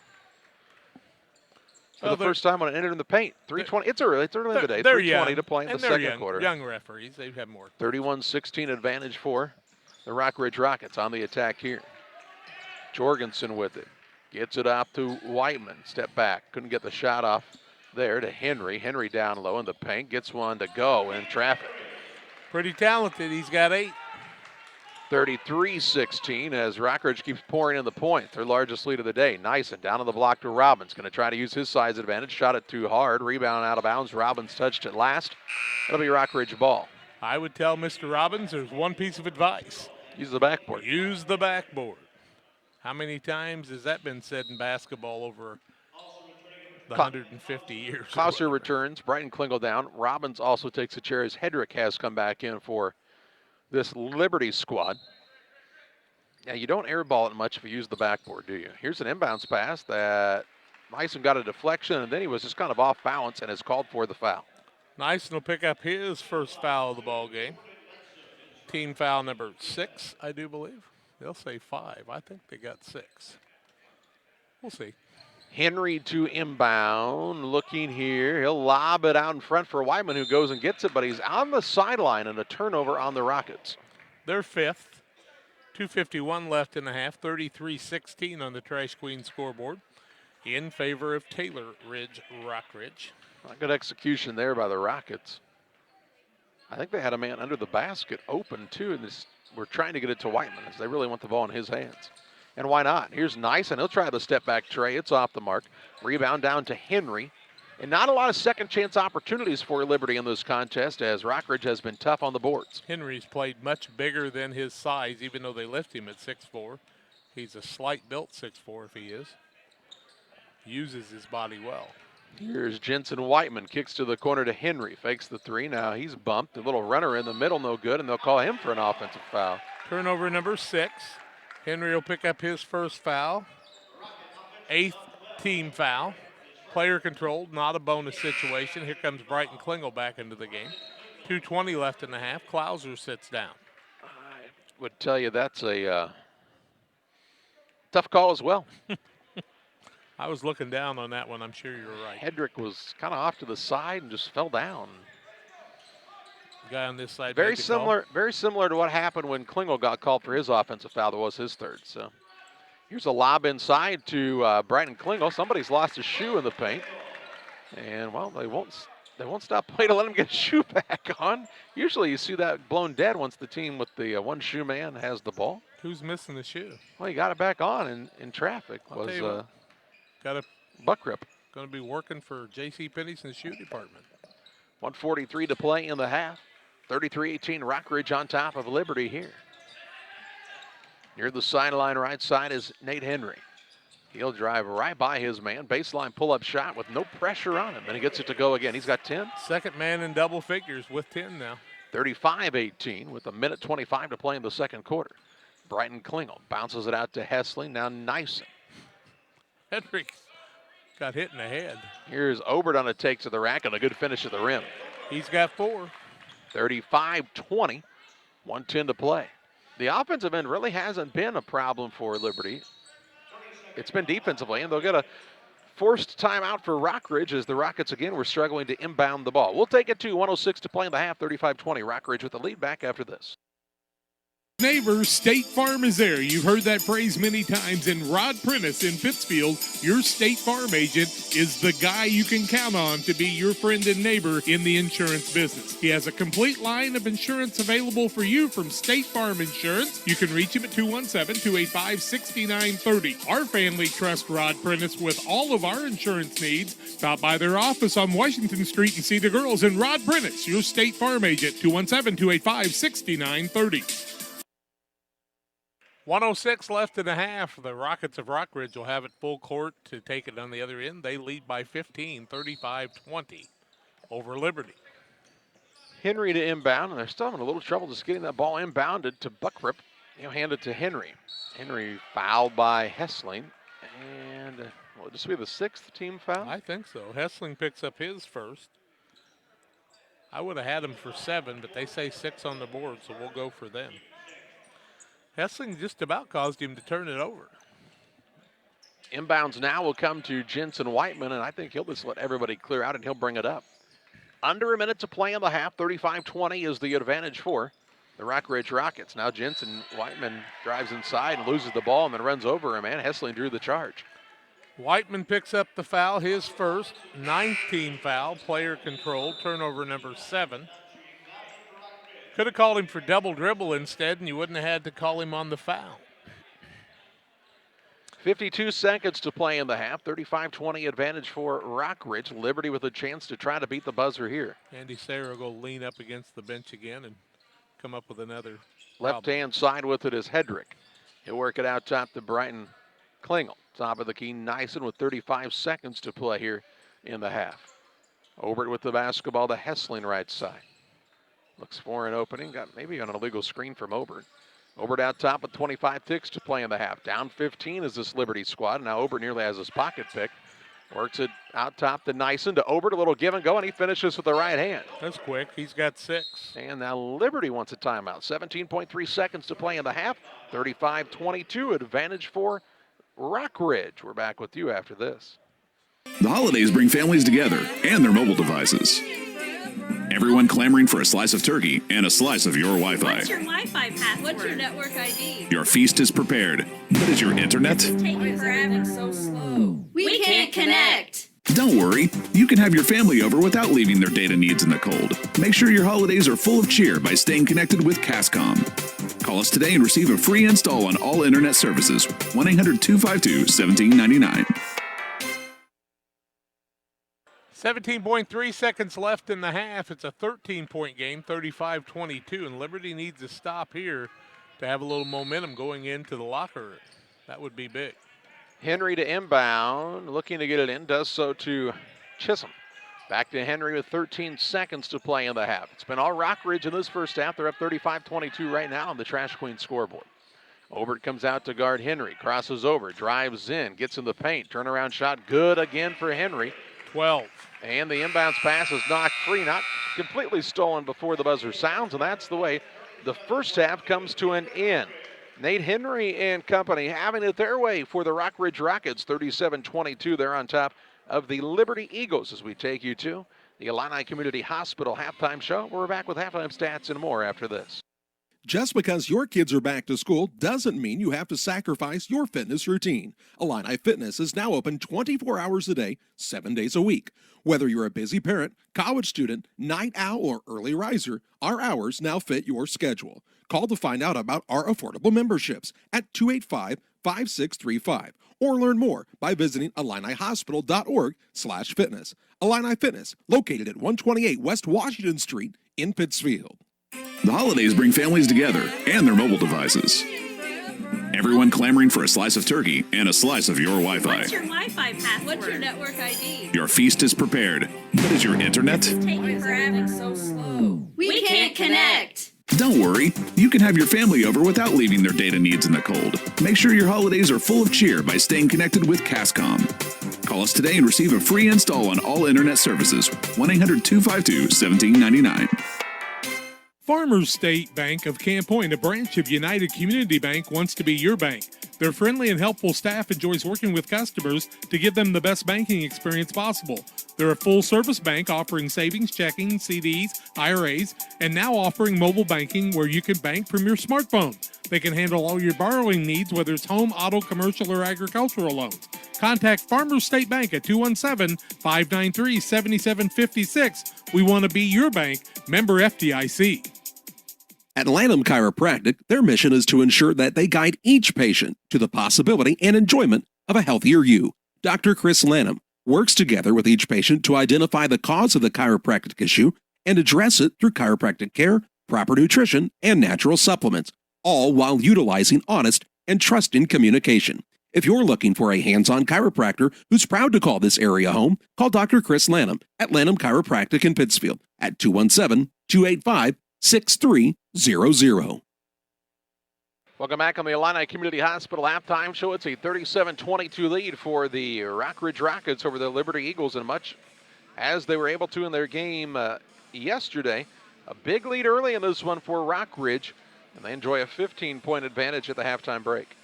For the first time when it entered in the paint. 3:20. It's early in the day. 3:20 to play in the second quarter. Young referees, they have more. 31-16 advantage for the Rockridge Rockets on the attack here. Jorgensen with it. Gets it off to Whiteman. Step back. Couldn't get the shot off there to Henry. Henry down low in the paint. Gets one to go in traffic. Pretty talented. He's got 8. 33-16 as Rockridge keeps pouring in the points. Their largest lead of the day. Nyson down on the block to Robbins. Going to try to use his size advantage. Shot it too hard. Rebound out of bounds. Robbins touched it last. It'll be Rockridge ball. I would tell Mr. Robbins there's one piece of advice. Use the backboard. Use the backboard. How many times has that been said in basketball over the 150 years? Klauser returns. Brighton Klingel down. Robbins also takes a chair as Hedrick has come back in for this Liberty squad. Now, you don't airball it much if you use the backboard, do you? Here's an inbounds pass that Nyson got a deflection, and then he was just kind of off balance and has called for the foul. Nyson will pick up his first foul of the ball game. Team foul number 6, I do believe. They'll say 5. I think they got 6. We'll see. Henry to inbound, looking here. He'll lob it out in front for Whiteman, who goes and gets it, but he's on the sideline and a turnover on the Rockets. They're fifth. 2:51 left in the half. 33-16 on the Trash Queen scoreboard in favor of Taylor Ridge Rockridge. Not good execution there by the Rockets. I think they had a man under the basket open too, and we're trying to get it to Whiteman as they really want the ball in his hands. And why not? Here's Nice, and he'll try the step back tray. It's off the mark. Rebound down to Henry. And not a lot of second chance opportunities for Liberty in this contest as Rockridge has been tough on the boards. Henry's played much bigger than his size, even though they lift him at 6'4". He's a slight built 6'4" if he is. Uses his body well. Here's Jensen Whiteman, kicks to the corner to Henry, fakes the three. Now he's bumped. A little runner in the middle, no good, and they'll call him for an offensive foul. Turnover number 6. Henry will pick up his first foul. 8th team foul. Player controlled, not a bonus situation. Here comes Brighton Klingel back into the game. 2:20 left in the half. Klauser sits down. I would tell you that's a tough call as well. I was looking down on that one. I'm sure you're right. Hedrick was kind of off to the side and just fell down. Guy on this side. Very similar to what happened when Klingel got called for his offensive foul. That was his third. So here's a lob inside to Brighton Klingel. Somebody's lost a shoe in the paint, and well, they won't stop playing to let him get a shoe back on. Usually, you see that blown dead once the team with the one shoe man has the ball. Who's missing the shoe? Well, he got it back on in traffic. I'll tell you what, got a buck rip. Going to be working for J.C. Penney's in the shoe department. 1:43 to play in the half. 33-18 Rockridge on top of Liberty here. Near the sideline right side is Nate Henry. He'll drive right by his man. Baseline pull-up shot with no pressure on him. And he gets it to go again. He's got 10. Second man in double figures with 10 now. 35-18 with 1:25 to play in the second quarter. Brighton Klingel bounces it out to Hessling. Now Nyson. Hedrick got hit in the head. Here's Obert on a take to the rack and a good finish at the rim. He's got 4. 35-20, 1:10 to play. The offensive end really hasn't been a problem for Liberty. It's been defensively, and they'll get a forced timeout for Rockridge as the Rockets again were struggling to inbound the ball. We'll take it to 1:06 to play in the half, 35-20. Rockridge with the lead back after this. Neighbors, State Farm is there. You've heard that phrase many times. And Rod Prentice in Pittsfield, your State Farm agent, is the guy you can count on to be your friend and neighbor in the insurance business. He has a complete line of insurance available for you from State Farm Insurance. You can reach him at 217-285-6930. Our family trusts Rod Prentice with all of our insurance needs. Stop by their office on Washington Street and see the girls. And Rod Prentice, your State Farm agent, 217-285-6930. 1:06 left in the half. The Rockets of Rockridge will have it full court to take it on the other end. They lead by 15, 35-20 over Liberty. Henry to inbound, and they're still having a little trouble just getting that ball inbounded to Buckrip. He'll hand it to Henry. Henry fouled by Hessling, and will this be the 6th team foul? I think so. Hessling picks up his first. I would have had him for 7, but they say 6 on the board, so we'll go for them. Hessling just about caused him to turn it over. Inbounds now will come to Jensen Whiteman, and I think he'll just let everybody clear out and he'll bring it up. Under a minute to play in the half. 35-20 is the advantage for the Rockridge Rockets. Now Jensen Whiteman drives inside and loses the ball and then runs over him, and Hessling drew the charge. Whiteman picks up the foul, his first, 9th team foul, player controlled, turnover number 7. Could have called him for double dribble instead, and you wouldn't have had to call him on the foul. 52 seconds to play in the half. 35-20 advantage for Rockridge. Liberty with a chance to try to beat the buzzer here. Andy Sayer will go lean up against the bench again and come up with another left-hand side with it is Hedrick. He'll work it out top to Brighton Klingel. Top of the key, Nyson with 35 seconds to play here in the half. Obert with the basketball to Hessling right side. Looks for an opening. Got maybe on an illegal screen from Obert. Obert out top with 25 ticks to play in the half. Down 15 is this Liberty squad. Now Obert nearly has his pocket picked. Works it out top to Nyson, to Obert, a little give and go, and he finishes with the right hand. That's quick. He's got 6. And now Liberty wants a timeout. 17.3 seconds to play in the half. 35-22 advantage for Rockridge. We're back with you after this. The holidays bring families together and their mobile devices. Everyone clamoring for a slice of turkey and a slice of your Wi-Fi. What's your Wi-Fi password? What's your network ID? Your feast is prepared, but is your internet? Taking forever. So slow. We can't connect. Don't worry, you can have your family over without leaving their data needs in the cold. Make sure your holidays are full of cheer by staying connected with Cascom. Call us today and receive a free install on all internet services. 1-800-252-1799. 17.3 seconds left in the half. It's a 13-point game, 35-22, and Liberty needs a stop here to have a little momentum going into the locker. That would be big. Henry to inbound, looking to get it in, does so to Chisholm. Back to Henry with 13 seconds to play in the half. It's been all Rockridge in this first half. They're up 35-22 right now on the Trash Queen scoreboard. Obert comes out to guard Henry, crosses over, drives in, gets in the paint, turnaround shot, good again for Henry. 12. And the inbounds pass is knocked free, not completely stolen before the buzzer sounds, and that's the way the first half comes to an end. Nate Henry and company having it their way for the Rockridge Rockets, 37-22. They're on top of the Liberty Eagles as we take you to the Illini Community Hospital halftime show. We're back with halftime stats and more after this. Just because your kids are back to school doesn't mean you have to sacrifice your fitness routine. Illini Fitness is now open 24 hours a day, 7 days a week. Whether you're a busy parent, college student, night owl, or early riser, our hours now fit your schedule. Call to find out about our affordable memberships at 285-5635 or learn more by visiting IlliniHospital.org/fitness. Illini Fitness, located at 128 West Washington Street in Pittsfield. The holidays bring families together and their mobile devices. Everyone clamoring for a slice of turkey and a slice of your Wi-Fi. What's your Wi-Fi password? What's your network ID? Your feast is prepared, but is your internet? Taking forever. So slow. We can't connect. Don't worry, you can have your family over without leaving their data needs in the cold. Make sure your holidays are full of cheer by staying connected with Cascom. Call us today and receive a free install on all internet services. 1-800-252-1799. Farmers State Bank of Camp Point, a branch of United Community Bank, wants to be your bank. Their friendly and helpful staff enjoys working with customers to give them the best banking experience possible. They're a full-service bank offering savings, checking, CDs, IRAs, and now offering mobile banking where you can bank from your smartphone. They can handle all your borrowing needs, whether it's home, auto, commercial, or agricultural loans. Contact Farmers State Bank at 217-593-7756. We want to be your bank. Member FDIC. At Lanham Chiropractic, their mission is to ensure that they guide each patient to the possibility and enjoyment of a healthier you. Dr. Chris Lanham works together with each patient to identify the cause of the chiropractic issue and address it through chiropractic care, proper nutrition, and natural supplements, all while utilizing honest and trusting communication. If you're looking for a hands-on chiropractor who's proud to call this area home, call Dr. Chris Lanham at Lanham Chiropractic in Pittsfield at 217-285-6300. Welcome back on the Illini Community Hospital halftime show. It's a 37-22 lead for the Rockridge Rockets over the Liberty Eagles, and much as they were able to in their game yesterday. A big lead early in this one for Rockridge, and they enjoy a 15-point advantage at the halftime break.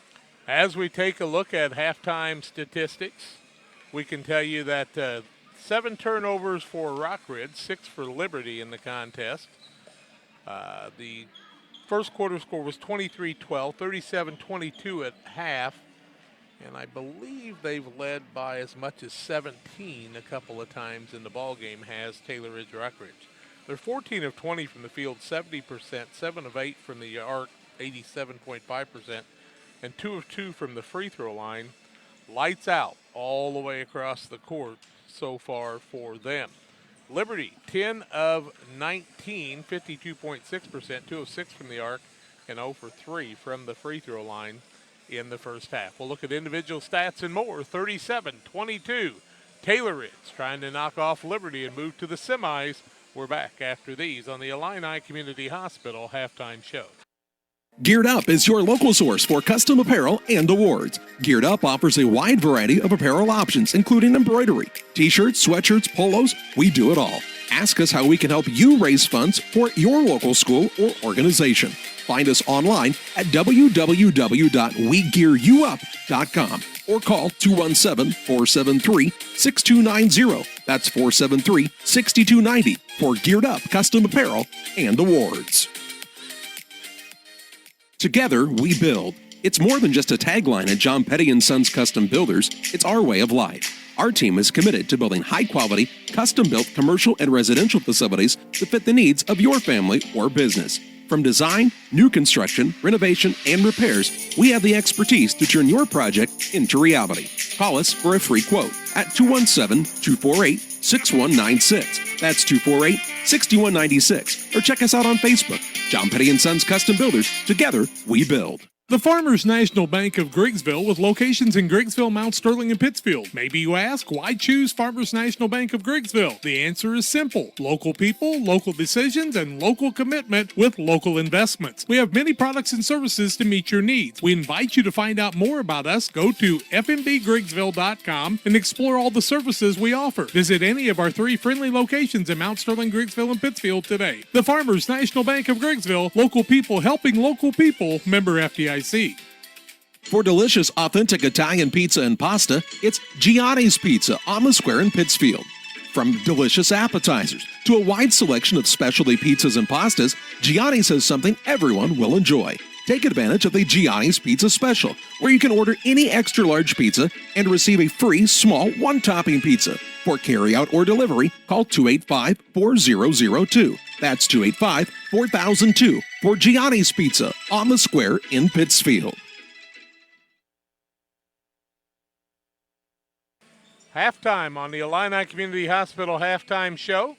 As we take a look at halftime statistics, we can tell you that 7 turnovers for Rockridge, 6 for Liberty in the contest. The first quarter score was 23-12, 37-22 at half, and I believe they've led by as much as 17 a couple of times in the ball game, has Taylor Ridge Rockridge. They're 14 of 20 from the field, 70%, 7 of 8 from the arc, 87.5%, and 2 of 2 from the free throw line. Lights out all the way across the court so far for them. Liberty, 10 of 19, 52.6%, 2 of 6 from the arc, and 0 for 3 from the free throw line in the first half. We'll look at individual stats and more. 37-22. Taylor Ridge trying to knock off Liberty and move to the semis. We're back after these on the Illini Community Hospital halftime show. Geared Up is your local source for custom apparel and awards. Geared Up offers a wide variety of apparel options, including embroidery, t-shirts, sweatshirts, polos. We do it all. Ask us how we can help you raise funds for your local school or organization. Find us online at www.wegearyouup.com. or call 217-473-6290. That's 473-6290 for geared up custom apparel and awards. Together, we build. It's more than just a tagline at John Petty & Sons Custom Builders. It's our way of life. Our team is committed to building high-quality, custom-built commercial and residential facilities to fit the needs of your family or business. From design, new construction, renovation, and repairs, we have the expertise to turn your project into reality. Call us for a free quote at 217-248-6196. That's 248-6196. Or check us out on Facebook. John Petty & Sons Custom Builders. Together, we build. The Farmers National Bank of Griggsville with locations in Griggsville, Mount Sterling, and Pittsfield. Maybe you ask, why choose Farmers National Bank of Griggsville? The answer is simple. Local people, local decisions, and local commitment with local investments. We have many products and services to meet your needs. We invite you to find out more about us. Go to fmbgriggsville.com and explore all the services we offer. Visit any of our 3 friendly locations in Mount Sterling, Griggsville, and Pittsfield today. The Farmers National Bank of Griggsville, local people helping local people, member FDIC. For delicious, authentic Italian pizza and pasta, it's Gianni's Pizza on the Square in Pittsfield. From delicious appetizers to a wide selection of specialty pizzas and pastas, Gianni's has something everyone will enjoy. Take advantage of the Gianni's Pizza Special, where you can order any extra large pizza and receive a free small one-topping pizza. For carryout or delivery, call 285-4002. That's 285-4002 for Gianni's Pizza on the Square in Pittsfield. Halftime on the Illini Community Hospital Halftime Show,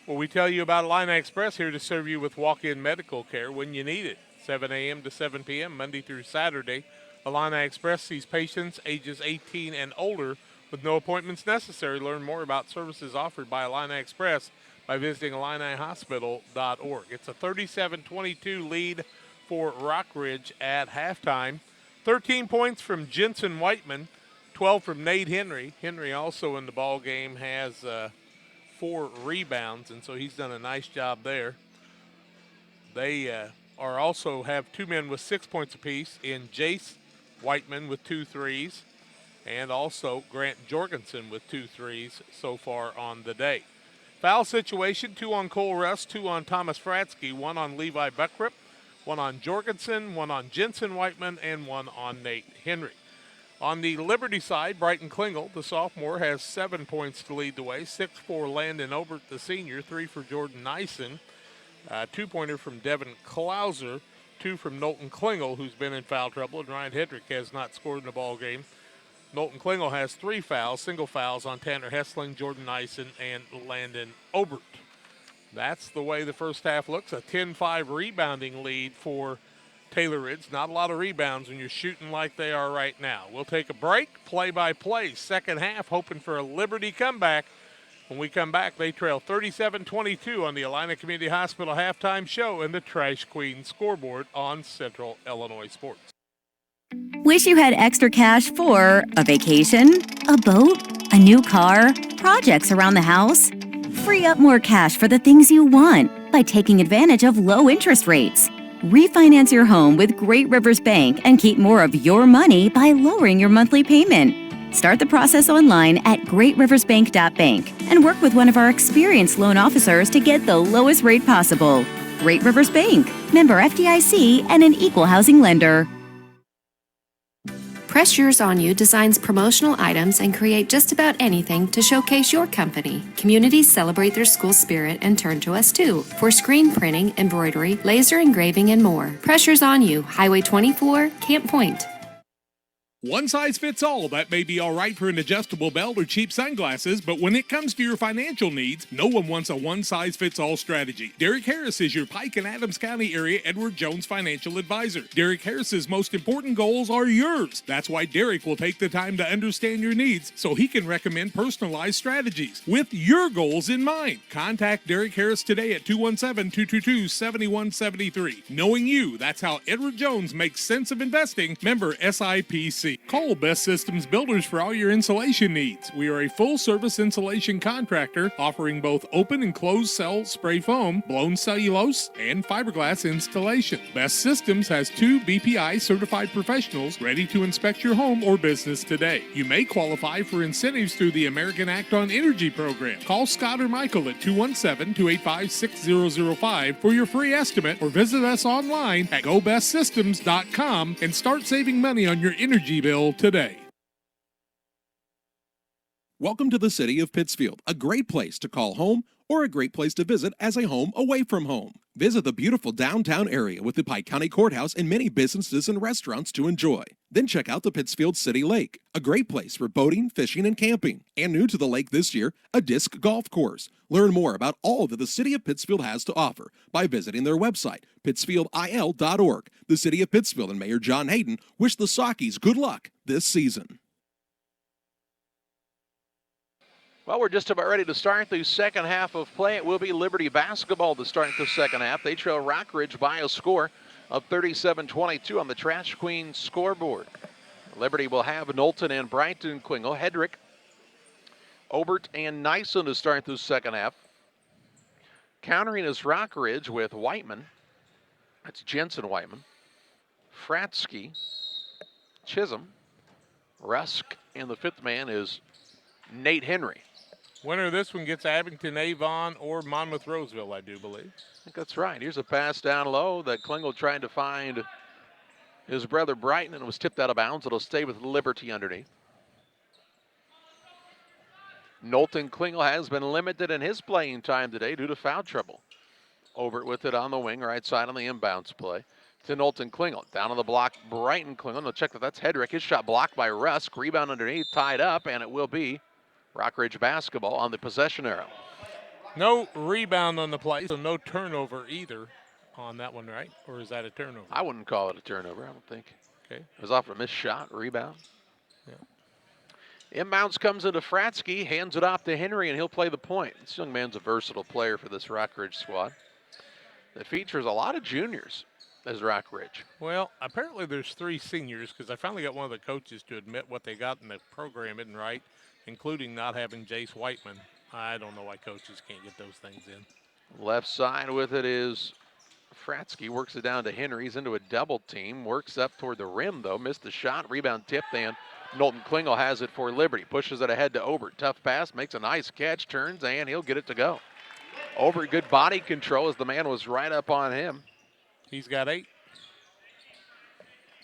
where we tell you about Illini Express, here to serve you with walk-in medical care when you need it. 7 a.m. to 7 p.m., Monday through Saturday. Illini Express sees patients ages 18 and older with no appointments necessary. Learn more about services offered by Illini Express by visiting IlliniHospital.org. It's a 37-22 lead for Rockridge at halftime. 13 points from Jensen Whiteman, 12 from Nate Henry. Henry also in the ball game has 4 rebounds, and so he's done a nice job there. They are also have 2 men with 6 points apiece in Jace Whiteman with 2 threes, and also Grant Jorgensen with 2 threes so far on the day. Foul situation, 2 on Cole Russ, 2 on Thomas Fratsky, 1 on Levi Buckrip, 1 on Jorgensen, 1 on Jensen Whiteman, and 1 on Nate Henry. On the Liberty side, Brighton Klingel, the sophomore, has 7 points to lead the way. 6 for Landon Obert, the senior, 3 for Jordan Nyson, 2-pointer from Devin Klauser, 2 from Knowlton Klingel, who's been in foul trouble, and Ryan Hedrick has not scored in the ball game. Knowlton Klingel has 3 fouls, single fouls on Tanner Hessling, Jordan Nyson, and Landon Obert. That's the way the first half looks. A 10-5 rebounding lead for Taylor Ridge. Not a lot of rebounds when you're shooting like they are right now. We'll take a break, play-by-play, second half, hoping for a Liberty comeback. When we come back, they trail 37-22 on the Illini Community Hospital halftime show and the Trash Queen scoreboard on Central Illinois Sports. Wish you had extra cash for a vacation, a boat, a new car, projects around the house? Free up more cash for the things you want by taking advantage of low interest rates. Refinance your home with Great Rivers Bank and keep more of your money by lowering your monthly payment. Start the process online at greatriversbank.bank and work with one of our experienced loan officers to get the lowest rate possible. Great Rivers Bank, member FDIC, and an equal housing lender. Press Yours On You designs promotional items and create just about anything to showcase your company. Communities celebrate their school spirit and turn to us too for screen printing, embroidery, laser engraving, and more. Press Yours On You, Highway 24, Camp Point. One size fits all. That may be all right for an adjustable belt or cheap sunglasses, but when it comes to your financial needs, no one wants a one-size-fits-all strategy. Derek Harris is your Pike and Adams County area Edward Jones financial advisor. Derek Harris's most important goals are yours. That's why Derek will take the time to understand your needs so he can recommend personalized strategies with your goals in mind. Contact Derek Harris today at 217-222-7173. Knowing you, that's how Edward Jones makes sense of investing. Member SIPC. easy. Call Best Systems Builders for all your insulation needs. We are a full-service insulation contractor offering both open and closed cell spray foam, blown cellulose, and fiberglass installation. Best Systems has 2 BPI certified professionals ready to inspect your home or business today. You may qualify for incentives through the American Act on Energy program. Call Scott or Michael at 217-285-6005 for your free estimate, or visit us online at gobestsystems.com and start saving money on your energy bill today. Welcome to the city of Pittsfield, a great place to call home or a great place to visit as a home away from home. Visit the beautiful downtown area with the Pike County Courthouse and many businesses and restaurants to enjoy. Then check out the Pittsfield City Lake, a great place for boating, fishing, and camping. And new to the lake this year, a disc golf course. Learn more about all that the city of Pittsfield has to offer by visiting their website, pittsfieldil.org. The city of Pittsfield and Mayor John Hayden wish the Sockies good luck this season. Well, we're just about ready to start the second half of play. It will be Liberty basketball to start the second half. They trail Rockridge by a score of 37-22 on the Trash Queen scoreboard. Liberty will have Knowlton and Brighton, Klingel, Hedrick, Obert, and Nyson to start the second half. Countering is Rockridge with Whiteman. That's Jensen Whiteman. Fratsky, Chisholm, Rusk, and the fifth man is Nate Henry. Winner of this one gets Abington, Avon, or Monmouth Roseville, I do believe. I think that's right. Here's a pass down low that Klingel tried to find his brother Brighton, and it was tipped out of bounds. It'll stay with Liberty underneath. Knowlton Klingel has been limited in his playing time today due to foul trouble. Obert with it on the wing, right side on the inbounds play to Knowlton Klingel. Down on the block, Brighton Klingel. No, check that's Hedrick. His shot blocked by Rusk. Rebound underneath, tied up, and it will be Rockridge basketball on the possession arrow. No rebound on the play, so no turnover either on that one, right? Or is that a turnover? I wouldn't call it a turnover, I don't think. Okay. It was off a missed shot, rebound. Yeah. Inbounds comes into Fratsky, hands it off to Henry, and he'll play the point. This young man's a versatile player for this Rockridge squad. It features a lot of juniors as Rockridge. Well, apparently there's 3 seniors, because I finally got one of the coaches to admit what they got in the program isn't right, including not having Jace Whiteman. I don't know why coaches can't get those things in. Left side with it is Fratsky, works it down to Henry. He's into a double team, works up toward the rim, though. Missed the shot, rebound tipped, and Knowlton Klingel has it for Liberty. Pushes it ahead to Obert. Tough pass, makes a nice catch, turns, and he'll get it to go. Obert, good body control as the man was right up on him. He's got 8.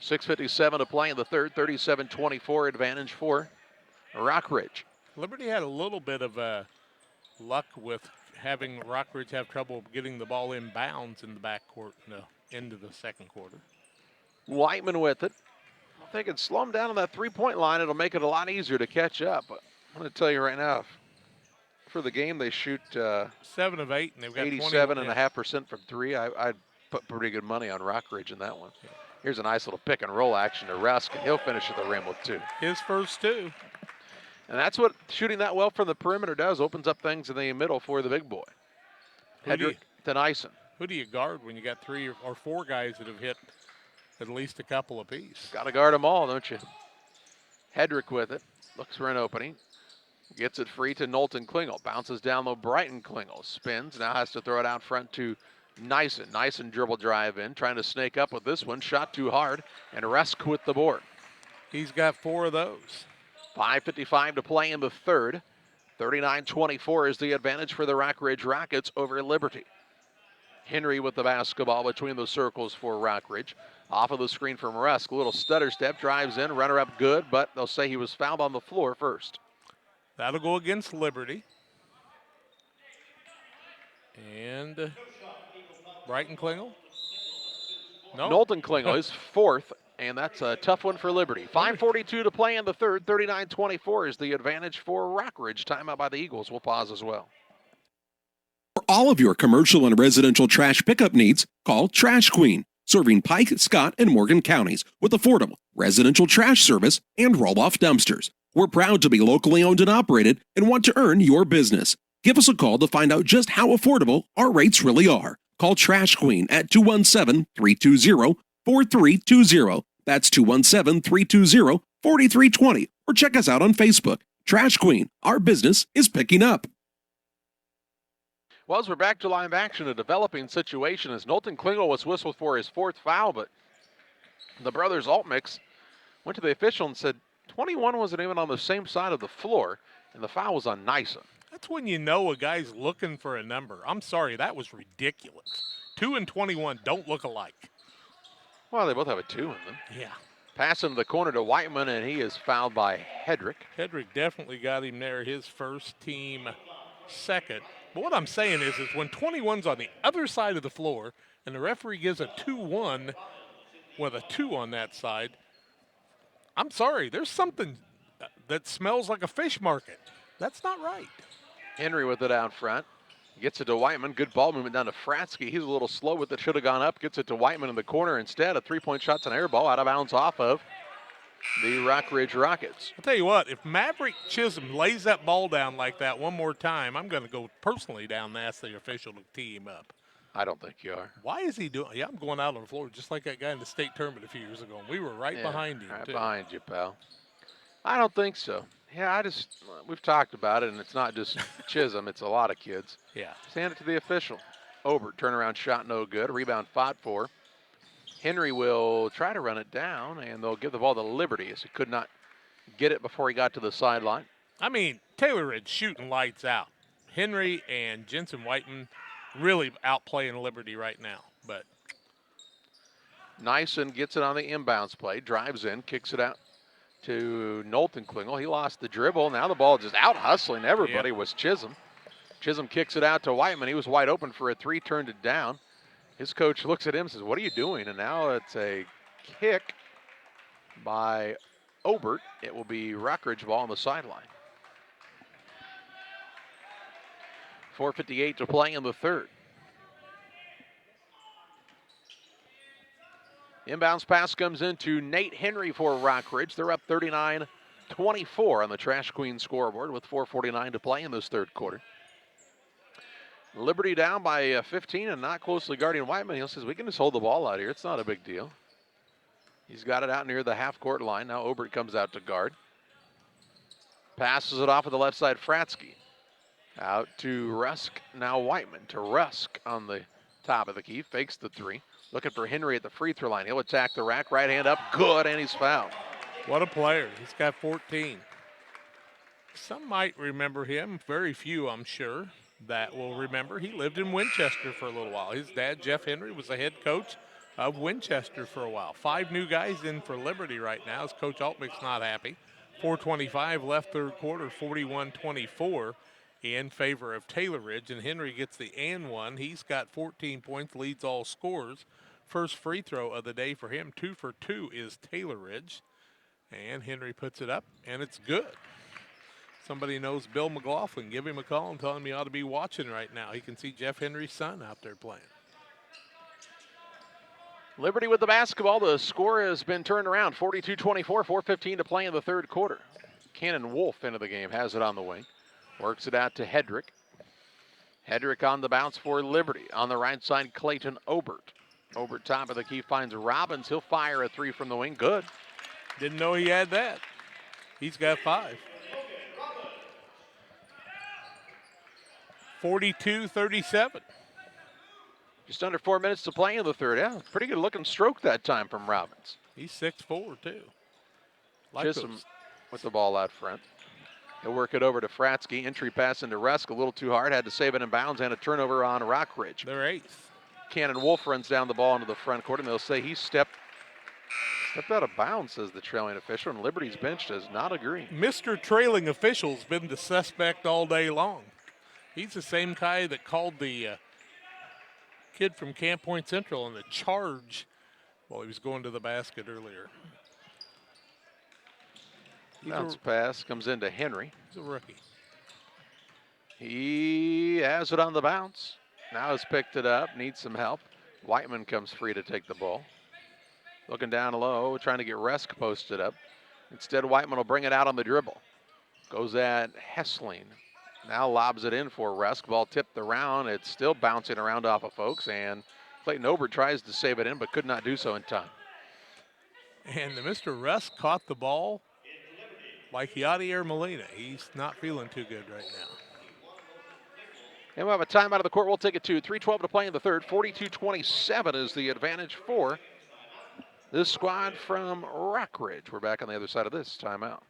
6:57 to play in the third, 37-24 advantage for Rockridge. Liberty had a little bit of luck with having Rockridge have trouble getting the ball in bounds in the backcourt in the end of the second quarter. Whiteman with it. I think it's slow him down on that three-point line. It'll make it a lot easier to catch up. But I'm going to tell you right now, for the game they shoot 7 of 8, and they've got 87.5% from 3. I'd put pretty good money on Rockridge in that one. Yeah. Here's a nice little pick and roll action to Rusk, and he'll finish at the rim with 2. His first 2. And that's what shooting that well from the perimeter does. Opens up things in the middle for the big boy. Hedrick to Nyson. Who do you guard when you got 3 or 4 guys that have hit at least a couple apiece? Got to guard them all, don't you? Hedrick with it. Looks for an opening. Gets it free to Knowlton Klingel. Bounces down low, Brighton Klingel. Spins, now has to throw it out front to Nyson. Nyson dribble drive in, trying to snake up with this one. Shot too hard, and Rusk with the board. He's got 4 of those. 5:55 to play in the third. 39-24 is the advantage for the Rockridge Rockets over Liberty. Henry with the basketball between the circles for Rockridge. Off of the screen from Rusk. A little stutter step, drives in, runner up good, but they'll say he was fouled on the floor first. That'll go against Liberty. And Brighton Klingel? No. Knowlton Klingel, his 4th, and that's a tough one for Liberty. 5:42 to play in the third. 39-24 is the advantage for Rockridge. Timeout by the Eagles. We'll pause as well. For all of your commercial and residential trash pickup needs, call Trash Queen, serving Pike, Scott, and Morgan counties with affordable residential trash service and roll-off dumpsters. We're proud to be locally owned and operated and want to earn your business. Give us a call to find out just how affordable our rates really are. Call Trash Queen at 217-320-4320. That's 217-320-4320. 4320, or check us out on Facebook. Trash Queen, our business is picking up. Well, as we're back to live action, a developing situation as Knowlton Klingel was whistled for his 4th foul, but the brothers Altmix went to the official and said 21 wasn't even on the same side of the floor, and the foul was on Nyson. That's when you know a guy's looking for a number. I'm sorry, that was ridiculous. 2 and 21 don't look alike. Well, they both have a 2 in them. Yeah. Pass into the corner to Whiteman, and he is fouled by Hedrick. Hedrick definitely got him there, his first, team second. But what I'm saying is when 21's on the other side of the floor and the referee gives a 2-1 with a 2 on that side, I'm sorry, there's something that smells like a fish market. That's not right. Henry with it out front. Gets it to Whiteman. Good ball movement down to Fratsky. He's a little slow with it. Should have gone up. Gets it to Whiteman in the corner instead. A 3-point shot's an air ball out of bounds off of the Rockridge Rockets. I'll tell you what, if Maverick Chisholm lays that ball down like that one more time, I'm going to go personally down and ask the official to tee him up. I don't think you are. Why is he doing? Yeah, I'm going out on the floor just like that guy in the state tournament a few years ago. We were right behind him, right too. behind you, pal. I don't think so. Yeah, we've talked about it, and it's not just Chisholm. It's a lot of kids. Yeah. Just hand it to the official. Obert, turnaround shot, no good. Rebound fought for. Henry will try to run it down, and they'll give the ball to Liberty as he could not get it before he got to the sideline. I mean, Taylor Ridge shooting lights out. Henry and Jensen Whiteman really outplaying Liberty right now. But Nyson gets it on the inbounds play, drives in, kicks it out to Knowlton Klingel. He lost the dribble. Now the ball just out hustling everybody was Chisholm. Chisholm kicks it out to Whiteman. He was wide open for a 3, turned it down. His coach looks at him and says, what are you doing? And now it's a kick by Obert. It will be Rockridge ball on the sideline. 4:58 to play in the third. Inbounds pass comes into Nate Henry for Rockridge. They're up 39-24 on the Trash Queen scoreboard with 4:49 to play in this third quarter. Liberty down by 15 and not closely guarding Whiteman. He says, we can just hold the ball out here. It's not a big deal. He's got it out near the half-court line. Now Obert comes out to guard. Passes it off of the left side, Fratsky. Out to Rusk. Now Whiteman to Rusk on the top of the key. Fakes the 3. Looking for Henry at the free throw line. He'll attack the rack. Right hand up. Good, and he's fouled. What a player. He's got 14. Some might remember him. Very few, I'm sure, that will remember. He lived in Winchester for a little while. His dad, Jeff Henry, was the head coach of Winchester for a while. 5 new guys in for Liberty right now as Coach Altmix not happy. 4:25 left third quarter, 41-24 in favor of Taylor Ridge. And Henry gets the and one. He's got 14 points, leads all scorers. First free throw of the day for him. 2 for 2 is Taylor Ridge. And Henry puts it up, and it's good. Somebody knows Bill McLaughlin. Give him a call and tell him he ought to be watching right now. He can see Jeff Henry's son out there playing. Liberty with the basketball. The score has been turned around. 42-24, 4:15 to play in the third quarter. Cannon Wolf into the game, has it on the wing. Works it out to Hedrick. Hedrick on the bounce for Liberty. On the right side, Clayton Obert. Obert top of the key finds Robbins. He'll fire a 3 from the wing. Good. Didn't know he had that. He's got 5. 42-37. Just under 4 minutes to play in the third. Yeah, pretty good looking stroke that time from Robbins. He's 6'4", too. Chisholm with the ball out front. He'll work it over to Fratsky. Entry pass into Rusk, a little too hard. Had to save it in bounds, and a turnover on Rockridge. They're 8th. Cannon Wolf runs down the ball into the front court, and they'll say he stepped out of bounds, says the trailing official, and Liberty's bench does not agree. Mr. Trailing Official's been the suspect all day long. He's the same guy that called the kid from Camp Point Central on the charge while he was going to the basket earlier. Bounce pass comes into Henry. He's a rookie. He has it on the bounce. Now has picked it up, needs some help. Whiteman comes free to take the ball. Looking down low, trying to get Rusk posted up. Instead, Whiteman will bring it out on the dribble. Goes at Hessling. Now lobs it in for Rusk. Ball tipped around. It's still bouncing around off of folks, and Clayton Obert tries to save it in, but could not do so in time. And Mr. Rusk caught the ball like Yadier Molina. He's not feeling too good right now. And we'll have a timeout of the court. We'll take it to 3:12 to play in the third. 42-27 is the advantage for this squad from Rockridge. We're back on the other side of this timeout.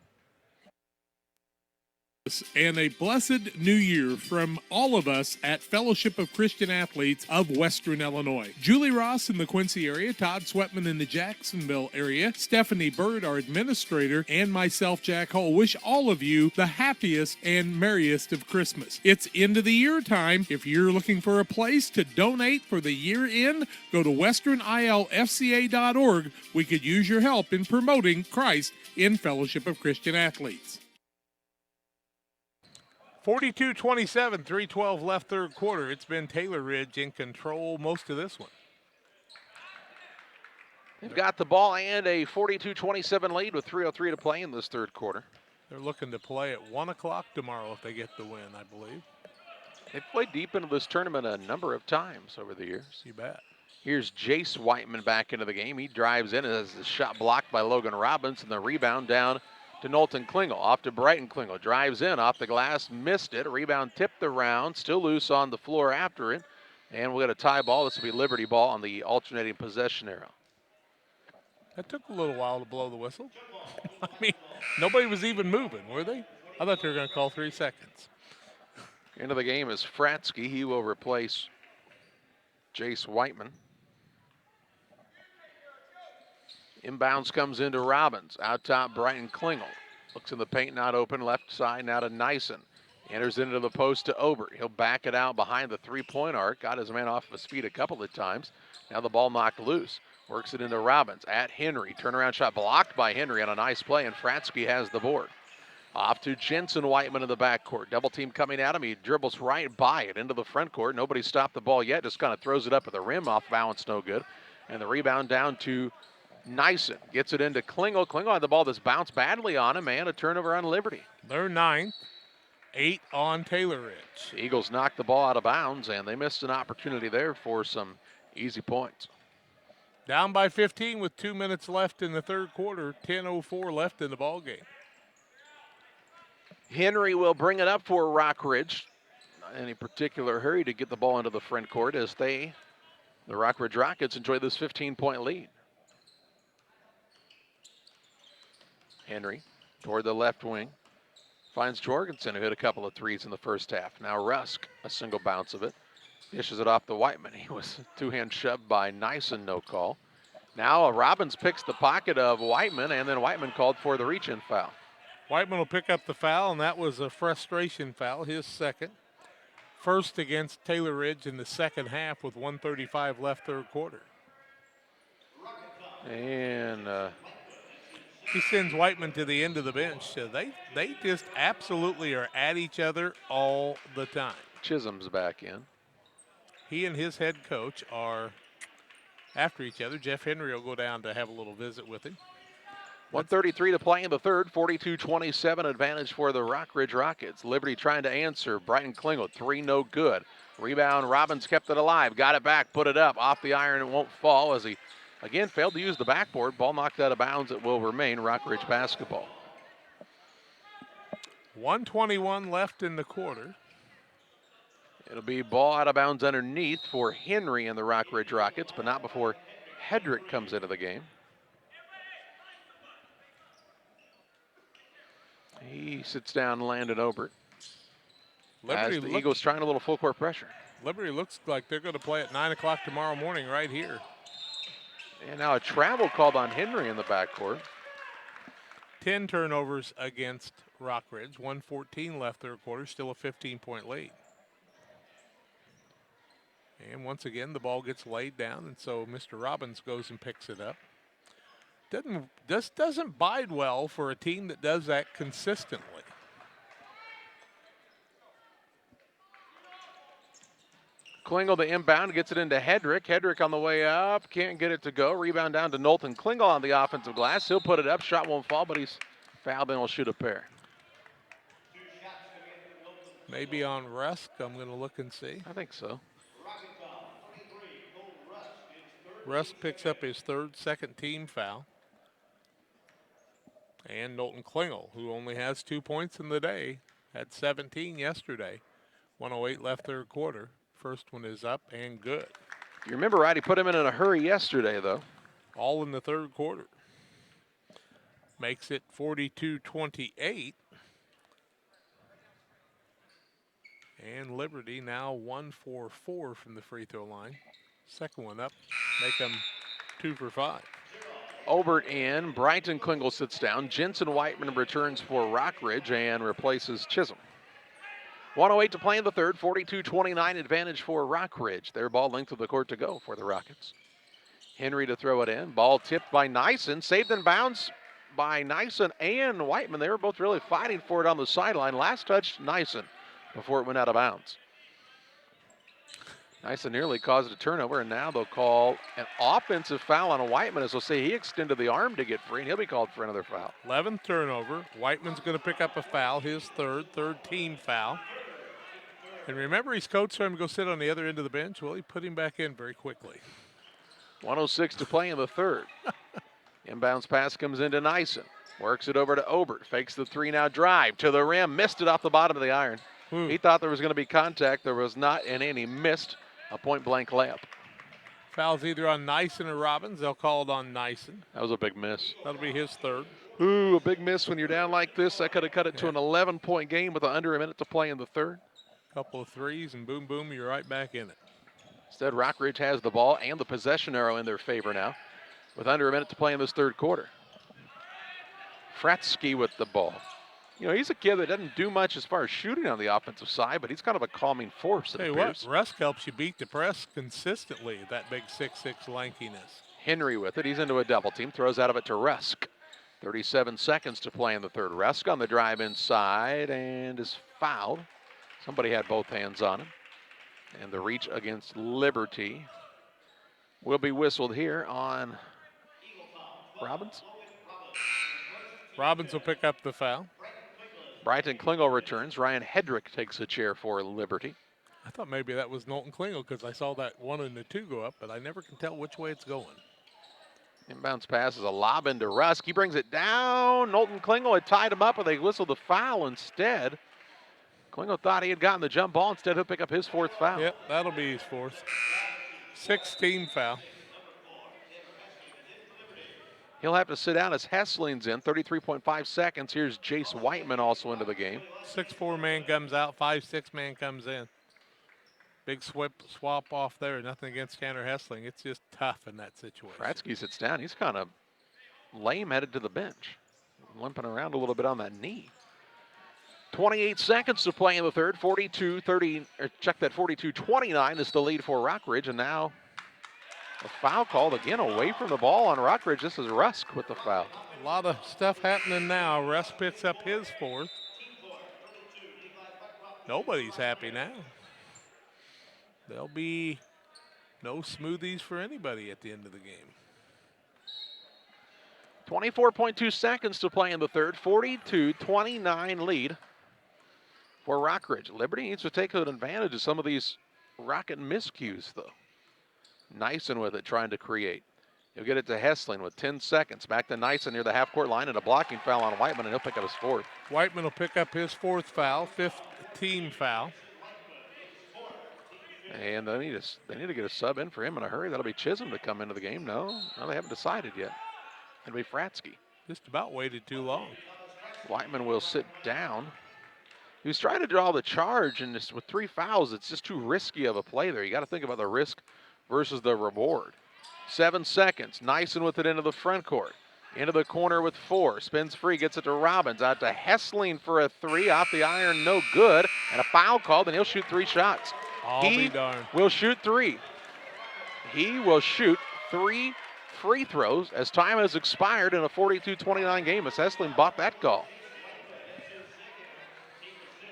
And a blessed new year from all of us at Fellowship of Christian Athletes of Western Illinois. Julie Ross in the Quincy area, Todd Sweatman in the Jacksonville area, Stephanie Bird, our administrator, and myself, Jack Hull, wish all of you the happiest and merriest of Christmas. It's end of the year time. If you're looking for a place to donate for the year end, go to westernilfca.org. We could use your help in promoting Christ in Fellowship of Christian Athletes. 42-27, 3:12 left third quarter. It's been Taylor Ridge in control most of this one. They've got the ball and a 42-27 lead with 3:03 to play in this third quarter. They're looking to play at 1 o'clock tomorrow if they get the win, I believe. They've played deep into this tournament a number of times over the years. You bet. Here's Jace Whiteman back into the game. He drives in as the shot blocked by Logan Robbins, and the rebound down to Knowlton Klingel. Off to Brighton Klingel. Drives in off the glass, missed it. Rebound tipped around, still loose on the floor after it. And we'll get a tie ball. This will be Liberty ball on the alternating possession arrow. That took a little while to blow the whistle. I mean, nobody was even moving, were they? I thought they were going to call 3 seconds. Into the game is Fratsky. He will replace Jace Whiteman. Inbounds comes into Robbins. Out top, Brighton Klingel. Looks in the paint, not open. Left side now to Nyson. Enters into the post to Obert. He'll back it out behind the three-point arc. Got his man off of his feet a couple of times. Now the ball knocked loose. Works it into Robbins at Henry. Turnaround shot blocked by Henry on a nice play, and Fratsky has the board. Off to Jensen Whiteman in the backcourt. Double team coming at him. He dribbles right by it into the front court. Nobody stopped the ball yet. Just kind of throws it up at the rim. Off balance, no good. And the rebound down to Nyson. Gets it into Klingel. Klingel had the ball that's bounced badly on him, and a turnover on Liberty. They're 9th. 8 on Taylor Ridge. The Eagles knocked the ball out of bounds, and they missed an opportunity there for some easy points. Down by 15 with 2 minutes left in the third quarter. 10:04 left in the ball game. Henry will bring it up for Rockridge. Not in any particular hurry to get the ball into the front court as the Rockridge Rockets, enjoy this 15-point lead. Henry toward the left wing. Finds Jorgensen, who hit a couple of threes in the first half. Now Rusk, a single bounce of it. Dishes it off to Whiteman. He was two-hand shoved by Nyson, no call. Now Robbins picks the pocket of Whiteman, and then Whiteman called for the reach-in foul. Whiteman will pick up the foul, and that was a frustration foul, his second. First against Taylor Ridge in the second half with 1:35 left third quarter. And he sends Whiteman to the end of the bench. So they just absolutely are at each other all the time. Chisholm's back in. He and his head coach are after each other. Jeff Henry will go down to have a little visit with him. 1:33 to play in the third. 42-27 advantage for the Rockridge Rockets. Liberty trying to answer. Brighton Klingel, 3 no good. Rebound, Robbins kept it alive. Got it back, put it up. Off the iron, it won't fall as he again failed to use the backboard. Ball knocked out of bounds. It will remain Rockridge basketball. 1:21 left in the quarter. It'll be ball out of bounds underneath for Henry and the Rockridge Rockets, but not before Hedrick comes into the game. He sits down, Landon Obert. As the Eagles trying a little full court pressure. Liberty looks like they're going to play at 9 o'clock tomorrow morning right here. And now a travel called on Henry in the backcourt. 10 turnovers against Rockridge. 1:14 left third quarter, still a 15-point lead. And once again, the ball gets laid down, and so Mr. Robbins goes and picks it up. Doesn't bide well for a team that does that consistently. Klingel the inbound, gets it into Hedrick. Hedrick on the way up, can't get it to go. Rebound down to Knowlton Klingel on the offensive glass. He'll put it up, shot won't fall, but he's fouled and will shoot a pair. Maybe on Rusk, I'm going to look and see. I think so. Rusk picks up his third second team foul. And Knowlton Klingel, who only has 2 points in the day, had 17 yesterday. 1:08 left third quarter. First one is up and good. You remember right, he put him in a hurry yesterday, though. All in the third quarter. Makes it 42-28. And Liberty now 1 for 4 from the free throw line. Second one up, make them 2 for 5. Obert in, Brighton Klingel sits down. Jensen Whiteman returns for Rockridge and replaces Chisholm. 1:08 to play in the third, 42-29 advantage for Rockridge. Their ball length of the court to go for the Rockets. Henry to throw it in. Ball tipped by Nyson, saved in bounds by Nyson and Whiteman. They were both really fighting for it on the sideline. Last touch, Nyson, before it went out of bounds. Nyson nearly caused a turnover, and now they'll call an offensive foul on Whiteman, as they'll say he extended the arm to get free, and he'll be called for another foul. 11th turnover. Whiteman's going to pick up a foul, his third team foul. And remember, his coach told him to go sit on the other end of the bench. Well, he put him back in very quickly. 1:06 to play in the third. Inbounds pass comes into Nyson. Works it over to Obert. Fakes the three, now drive to the rim. Missed it off the bottom of the iron. He thought there was going to be contact. There was not, and he missed a point-blank layup. Foul's either on Nyson or Robbins. They'll call it on Nyson. That was a big miss. That'll be his third. Ooh, a big miss when you're down like this. That could have cut it to an 11-point game with under a minute to play in the third. Couple of threes, and boom, boom, you're right back in it. Instead, Rockridge has the ball and the possession arrow in their favor now, with under a minute to play in this third quarter. Fratsky with the ball. You know, he's a kid that doesn't do much as far as shooting on the offensive side, but he's kind of a calming force. Tell you what, Rusk helps you beat the press consistently, that big 6'6" lankiness. Henry with it. He's into a double team, throws out of it to Rusk. 37 seconds to play in the third. Rusk on the drive inside and is fouled. Somebody had both hands on him. And the reach against Liberty will be whistled here on Robbins. Robbins will pick up the foul. Brighton Klingel returns. Ryan Hedrick takes a chair for Liberty. I thought maybe that was Knowlton Klingel because I saw that 1 and the 2 go up, but I never can tell which way it's going. Inbounds pass is a lob into Rusk. He brings it down. Knowlton Klingel had tied him up, but they whistled the foul instead. Klingel thought he had gotten the jump ball. Instead, he'll pick up his fourth foul. Yep, that'll be his fourth. 6-team foul. He'll have to sit down as Hessling's in. 33.5 seconds. Here's Jace Whiteman also into the game. 6'4" man comes out, 5'6" man comes in. Big swap off there. Nothing against Tanner Hessling. It's just tough in that situation. Fratsky sits down. He's kind of lame headed to the bench. Limping around a little bit on that knee. 28 seconds to play in the third. 42-29 is the lead for Rockridge. And now a foul called again away from the ball on Rockridge. This is Rusk with the foul. A lot of stuff happening now. Rusk picks up his fourth. Nobody's happy now. There'll be no smoothies for anybody at the end of the game. 24.2 seconds to play in the third. 42-29 lead for Rockridge. Liberty needs to take advantage of some of these Rocket miscues, though. Nyson with it, trying to create. He'll get it to Hessling with 10 seconds. Back to Nyson near the half-court line, and a blocking foul on Whiteman, and he'll pick up his fourth. Whiteman will pick up his fourth foul, 5th team foul. And they need to get a sub in for him in a hurry. That'll be Chisholm to come into the game. No, they haven't decided yet. It'll be Fratsky. Just about waited too long. Whiteman will sit down. He was trying to draw the charge, and with 3 fouls, it's just too risky of a play there. You got to think about the risk versus the reward. 7 seconds. Nyson with it into the front court. Into the corner with 4. Spins free, gets it to Robbins. Out to Hessling for a 3. Off the iron, no good. And a foul called, and he'll shoot 3 shots. Be darned. Will shoot 3. He will shoot 3 free throws as time has expired in a 42-29 game as Hessling bought that call.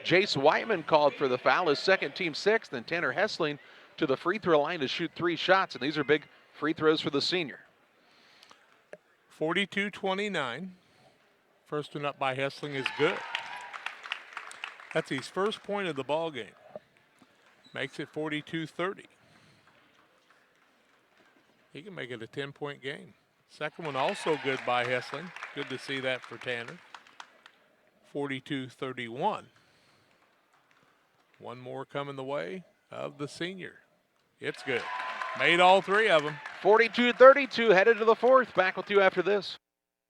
Jace Whiteman called for the foul, his second team 6th, and Tanner Hessling to the free throw line to shoot 3 shots, and these are big free throws for the senior. 42-29. First one up by Hessling is good. That's his first point of the ball game. Makes it 42-30. He can make it a 10-point game. Second one also good by Hessling. Good to see that for Tanner. 42-31. One more coming the way of the senior. It's good. Made all three of them. 42-32, headed to the fourth. Back with you after this.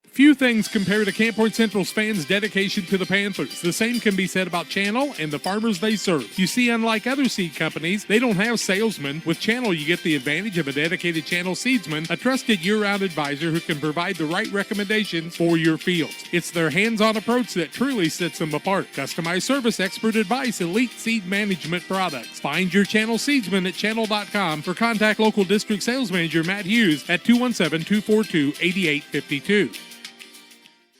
Few things compare to Camp Point Central's fans' dedication to the Panthers. The same can be said about Channel and the farmers they serve. You see, unlike other seed companies, they don't have salesmen. With Channel, you get the advantage of a dedicated Channel seedsman, a trusted year-round advisor who can provide the right recommendations for your fields. It's their hands-on approach that truly sets them apart. Customized service, expert advice, elite seed management products. Find your Channel seedsman at channel.com or contact local district sales manager Matt Hughes at 217-242-8852.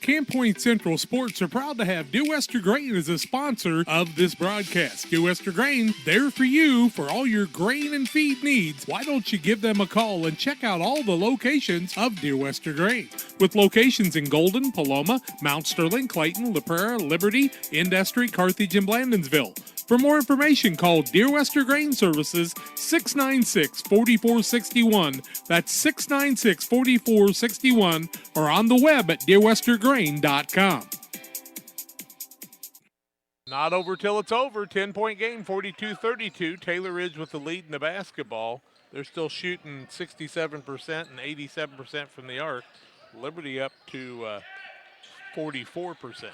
Camp Point Central Sports are proud to have Dear Wester Grain as a sponsor of this broadcast. Dear Wester Grain, there for you for all your grain and feed needs. Why don't you give them a call and check out all the locations of Dear Wester Grain? With locations in Golden, Paloma, Mount Sterling, Clayton, La Prairie, Liberty, Industry, Carthage, and Blandonsville. For more information, call Dear Wester Grain Services 696-4461. That's 696-4461, or on the web at dearwestergrain.com. Not over till it's over. 10-point game, 42-32. Taylor Ridge with the lead in the basketball. They're still shooting 67% and 87% from the arc. Liberty up to 44%.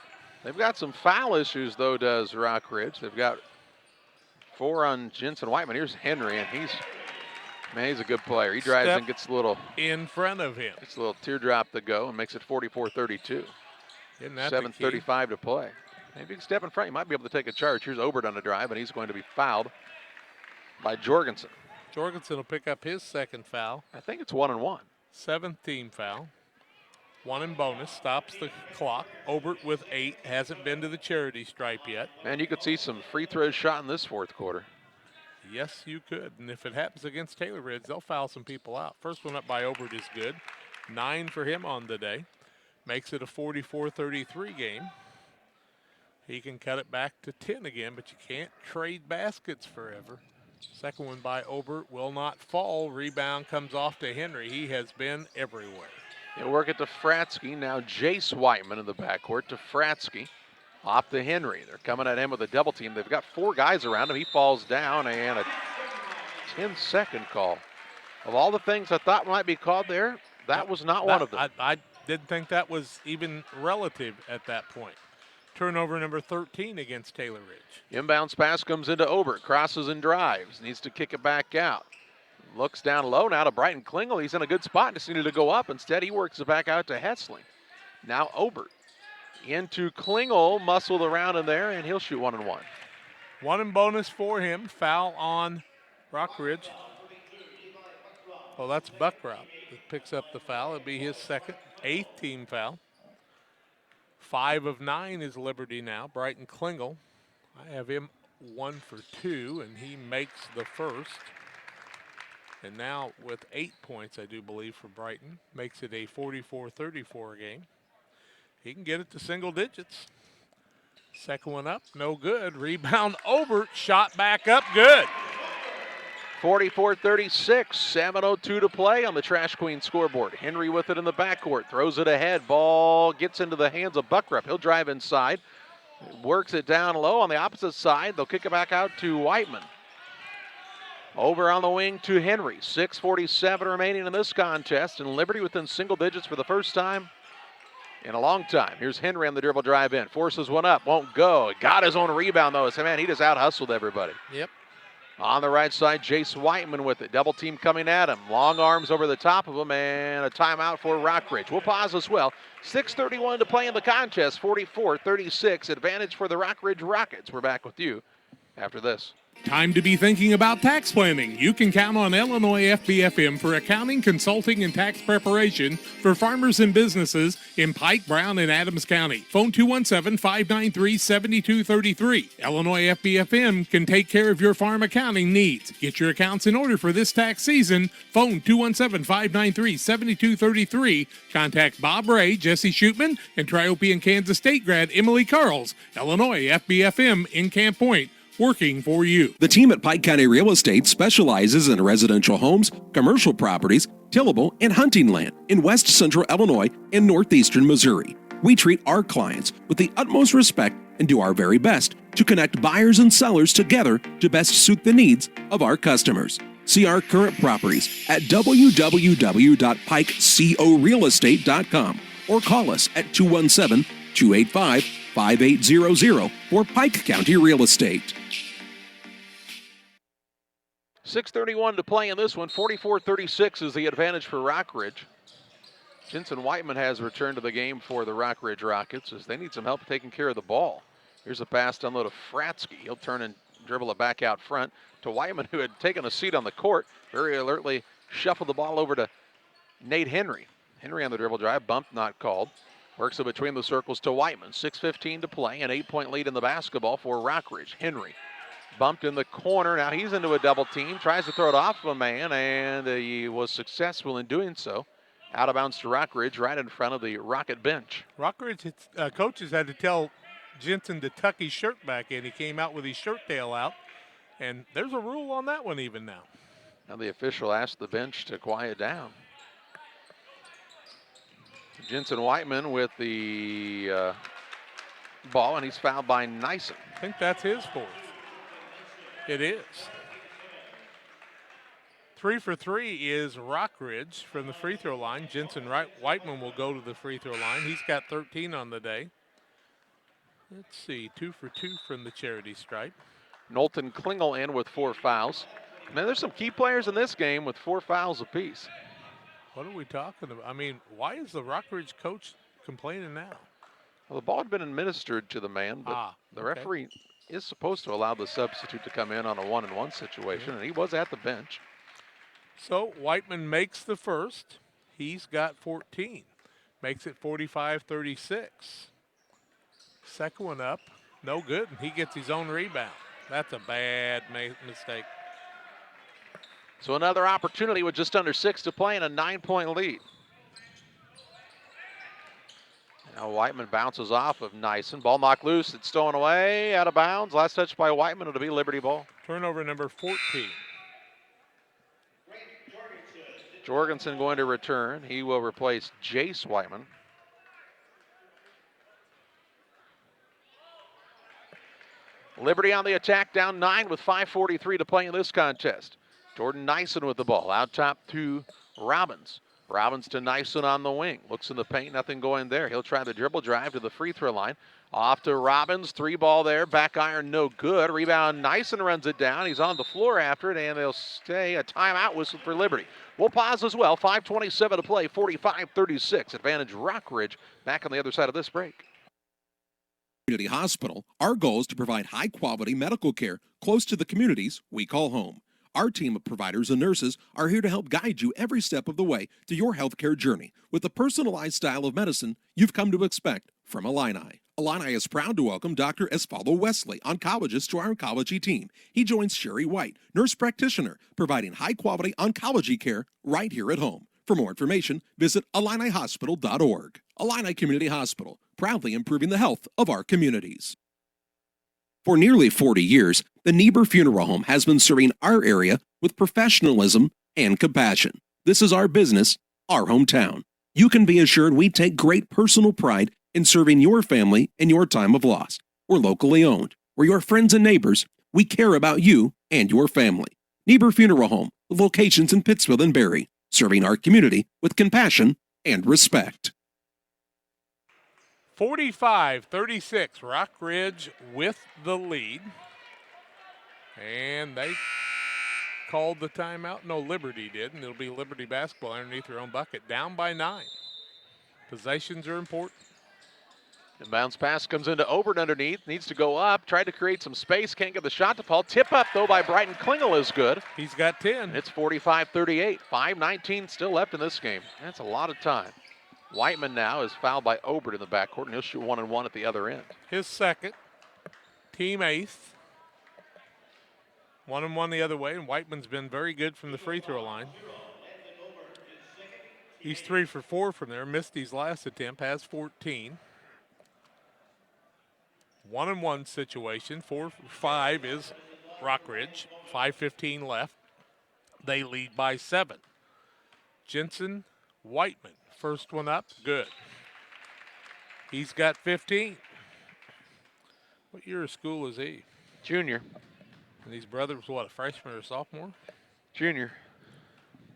They've got some foul issues, though, does Rockridge. They've got 4 on Jensen Whiteman. Here's Henry, and he's a good player. He drives and gets a little in front of him. It's a little teardrop to go and makes it 44-32. 7:35 to play. Maybe you can step in front. You might be able to take a charge. Here's Obert on the drive, and he's going to be fouled by Jorgensen. Jorgensen will pick up his second foul. I think it's 1-1. 7th team foul. 1 in bonus, stops the clock. Obert with 8, hasn't been to the charity stripe yet. Man, you could see some free throws shot in this fourth quarter. Yes, you could. And if it happens against Taylor Ridge, they'll foul some people out. First one up by Obert is good. 9 for him on the day. Makes it a 44-33 game. He can cut it back to 10 again, but you can't trade baskets forever. Second one by Obert will not fall. Rebound comes off to Henry. He has been everywhere. They work it to Fratsky. Now Jace Whiteman in the backcourt to Fratsky. Off to Henry. They're coming at him with a double team. They've got 4 guys around him. He falls down, and a 10-second call. Of all the things I thought might be called there, that was not one of them. I didn't think that was even relative at that point. Turnover number 13 against Taylor Ridge. Inbounds pass comes into Obert. Crosses and drives. Needs to kick it back out. Looks down low now to Brighton Klingel. He's in a good spot. Just needed to go up. Instead, he works it back out to Hessling. Now Obert into Klingel. Muscled around in there, and he'll shoot 1-1. 1 in bonus for him. Foul on Rockridge. Oh, that's Buckrop that picks up the foul. It'll be his second, 8th team foul. 5 of 9 is Liberty now. Brighton Klingel. I have him 1 for 2, and he makes the first. And now with 8 points, I do believe, for Brighton, makes it a 44-34 game. He can get it to single digits. Second one up, no good. Rebound Obert, shot back up, good. 44-36, 7:02 to play on the Trash Queen scoreboard. Henry with it in the backcourt, throws it ahead. Ball gets into the hands of Buckrup. He'll drive inside, works it down low on the opposite side. They'll kick it back out to Whiteman. Over on the wing to Henry. 6:47 remaining in this contest, and Liberty within single digits for the first time in a long time. Here's Henry on the dribble drive in. Forces one up, won't go. Got his own rebound, though. So, man, he just out-hustled everybody. Yep. On the right side, Jace Whiteman with it. Double team coming at him. Long arms over the top of him, and a timeout for Rockridge. We'll pause as well. 6:31 to play in the contest. 44-36. Advantage for the Rockridge Rockets. We're back with you after this. Time to be thinking about tax planning. You can count on Illinois FBFM for accounting, consulting, and tax preparation for farmers and businesses in Pike, Brown, and Adams County. Phone 217-593-7233. Illinois FBFM can take care of your farm accounting needs. Get your accounts in order for this tax season. Phone 217-593-7233. Contact Bob Ray, Jesse Shootman, and Triopian Kansas State grad Emily Carls. Illinois FBFM in Camp Point. working for you. The team at Pike County Real Estate specializes in residential homes, commercial properties, tillable, and hunting land in west central Illinois and northeastern Missouri. We treat our clients with the utmost respect and do our very best to connect buyers and sellers together to best suit the needs of our customers. See our current properties at www.pikecorealestate.com or call us at 217-285-5800 for Pike County Real Estate. 6:31 to play in this one. 44-36 is the advantage for Rockridge. Jensen Whiteman has returned to the game for the Rockridge Rockets as they need some help taking care of the ball. Here's a pass down low to Fratsky. He'll turn and dribble it back out front to Whiteman, who had taken a seat on the court. Very alertly shuffled the ball over to Nate Henry. Henry on the dribble drive, bump not called. Works it between the circles to Whiteman. 6:15 to play, an 8-point lead in the basketball for Rockridge. Henry bumped in the corner. Now he's into a double team. Tries to throw it off of a man, and he was successful in doing so. Out of bounds to Rockridge, right in front of the Rocket bench. Rockridge coaches had to tell Jensen to tuck his shirt back in. He came out with his shirt tail out, and there's a rule on that one even now. Now the official asked the bench to quiet down. Jensen Whiteman with the ball, and he's fouled by Nyson. I think that's his fourth. It is. 3 for 3 is Rockridge from the free throw line. Jensen Whiteman will go to the free throw line. He's got 13 on the day. Let's see, 2 for 2 from the charity stripe. Knowlton Klingel in with 4 fouls. Man, there's some key players in this game with 4 fouls apiece. What are we talking about? I mean, why is the Rockridge coach complaining now? Well, the ball had been administered to the man, but the referee is supposed to allow the substitute to come in on a 1-on-1 situation, and he was at the bench. So Whiteman makes the first. He's got 14. Makes it 45-36. Second one up, no good, and he gets his own rebound. That's a bad mistake. So another opportunity with just under 6 to play and a 9-point lead. Now Whiteman bounces off of Nyson. Ball knocked loose. It's stolen away, out of bounds. Last touch by Whiteman. It'll be Liberty ball. Turnover number 14. Jorgensen going to return. He will replace Jace Whiteman. Liberty on the attack, down 9 with 5:43 to play in this contest. Jordan Nyson with the ball. Out top to Robbins. Robbins to Nyson on the wing. Looks in the paint, nothing going there. He'll try the dribble drive to the free throw line. Off to Robbins, 3 ball there. Back iron, no good. Rebound, Nyson runs it down. He's on the floor after it, and they'll stay. A timeout whistle for Liberty. We'll pause as well. 5:27 to play, 45-36. Advantage Rockridge. Back on the other side of this break. Community Hospital, our goal is to provide high-quality medical care close to the communities we call home. Our team of providers and nurses are here to help guide you every step of the way to your healthcare journey with the personalized style of medicine you've come to expect from Illini. Illini is proud to welcome Dr. Esfaldo Wesley, oncologist, to our oncology team. He joins Sherry White, nurse practitioner, providing high-quality oncology care right here at home. For more information, visit IlliniHospital.org. Illini Community Hospital, proudly improving the health of our communities. For nearly 40 years, the Niebuhr Funeral Home has been serving our area with professionalism and compassion. This is our business, our hometown. You can be assured we take great personal pride in serving your family in your time of loss. We're locally owned. We're your friends and neighbors. We care about you and your family. Niebuhr Funeral Home, with locations in Pittsfield and Barry, serving our community with compassion and respect. 45-36, Rockridge with the lead. And they called the timeout. No, Liberty did, and it'll be Liberty basketball underneath their own bucket. Down by 9. Possessions are important. And bounce pass comes into Obert underneath. Needs to go up. Tried to create some space. Can't get the shot to fall. Tip up, though, by Brighton Klingel is good. He's got 10. And it's 45-38. 5:19 still left in this game. That's a lot of time. Whiteman now is fouled by Obert in the backcourt, and he'll shoot 1-and-1 at the other end. His second. Team 8th. 1-and-1 the other way, and Whiteman's been very good from the free throw line. He's 3 for 4 from there. Missed his last attempt, has 14. 1-1 situation. 4-5 is Rockridge. 5:15 left. They lead by 7. Jensen Whiteman, first one up, good. He's got 15. What year of school is he? Junior. And these brothers, what, a freshman or a sophomore? Junior.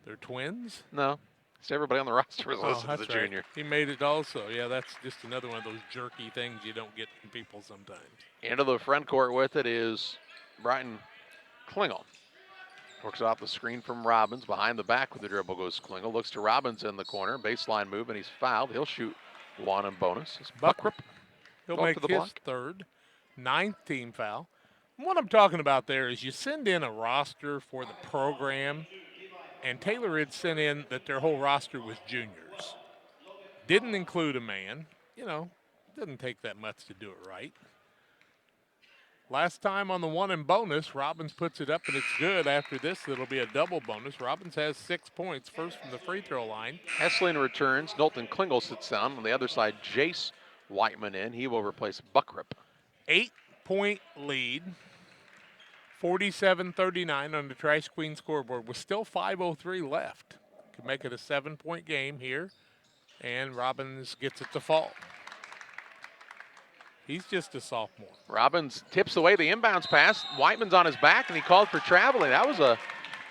They're twins? No. It's everybody on the roster is Oh, listed as a that's right. junior. He made it also. Yeah, that's just another one of those jerky things you don't get from people sometimes. Into the front court with it is Brighton Klingel. Works off the screen from Robbins. Behind the back with the dribble goes Klingel. Looks to Robbins in the corner. Baseline move, and he's fouled. He'll shoot one and bonus. It's Buckrup. He'll Go up make to the his block. third, 9th team foul. And what I'm talking about there is you send in a roster for the program, and Taylor had sent in that their whole roster was juniors. Didn't include a man. You know, doesn't take that much to do it right. Last time on the one and bonus, Robbins puts it up, and it's good. After this, it'll be a double bonus. Robbins has 6 points, first from the free throw line. Hessling returns. Knowlton Klingel sits down. On the other side, Jace Whiteman in. He will replace Buckrup. 8-point lead. 47-39 on the Trash Queen scoreboard with still 5:03 left. Could make it a 7-point game here, and Robbins gets it to fall. He's just a sophomore. Robbins tips away the inbounds pass. Whiteman's on his back, and he called for traveling. That was a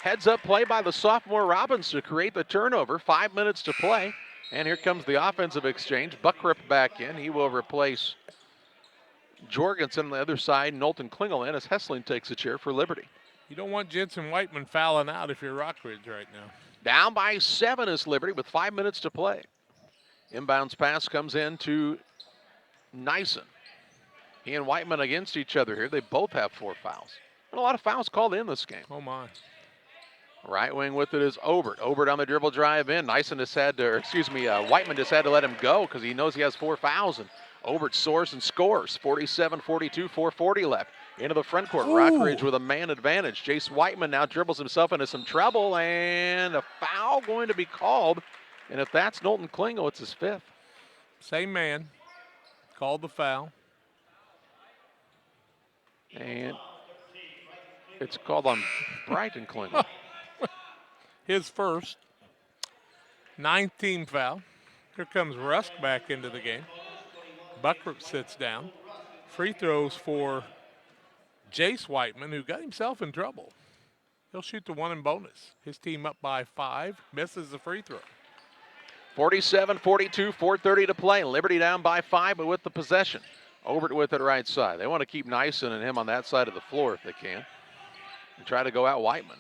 heads-up play by the sophomore Robbins to create the turnover. 5 minutes to play, and here comes the offensive exchange. Buckrup back in. He will replace Jorgensen on the other side. Knowlton Klingel in as Hessling takes a chair for Liberty. You don't want Jensen Whiteman fouling out if you're Rockridge right now. Down by 7 is Liberty with 5 minutes to play. Inbounds pass comes in to Nyson. He and Whiteman against each other here. They both have 4 fouls. And a lot of fouls called in this game. Oh, my. Right wing with it is Obert. Obert on the dribble drive in. Nyson just had to, or excuse me, Whiteman just had to let him go because he knows he has 4 fouls. And Obert soars and scores. 47-42, 4:40 left. Into the front court. Rockridge with a man advantage. Jace Whiteman now dribbles himself into some trouble, and a foul going to be called. And if that's Knowlton Klingel, it's his 5th. Same man called the foul. And it's called on Brighton Klingel. His first. 9th team foul. Here comes Rusk back into the game. Buckrup sits down. Free throws for Jace Whiteman, who got himself in trouble. He'll shoot the one and bonus. His team up by 5, misses the free throw. 47-42, 4:30 to play. Liberty down by 5, but with the possession. Obert with it right side. They want to keep Nyson and him on that side of the floor if they can. And try to go out Whiteman.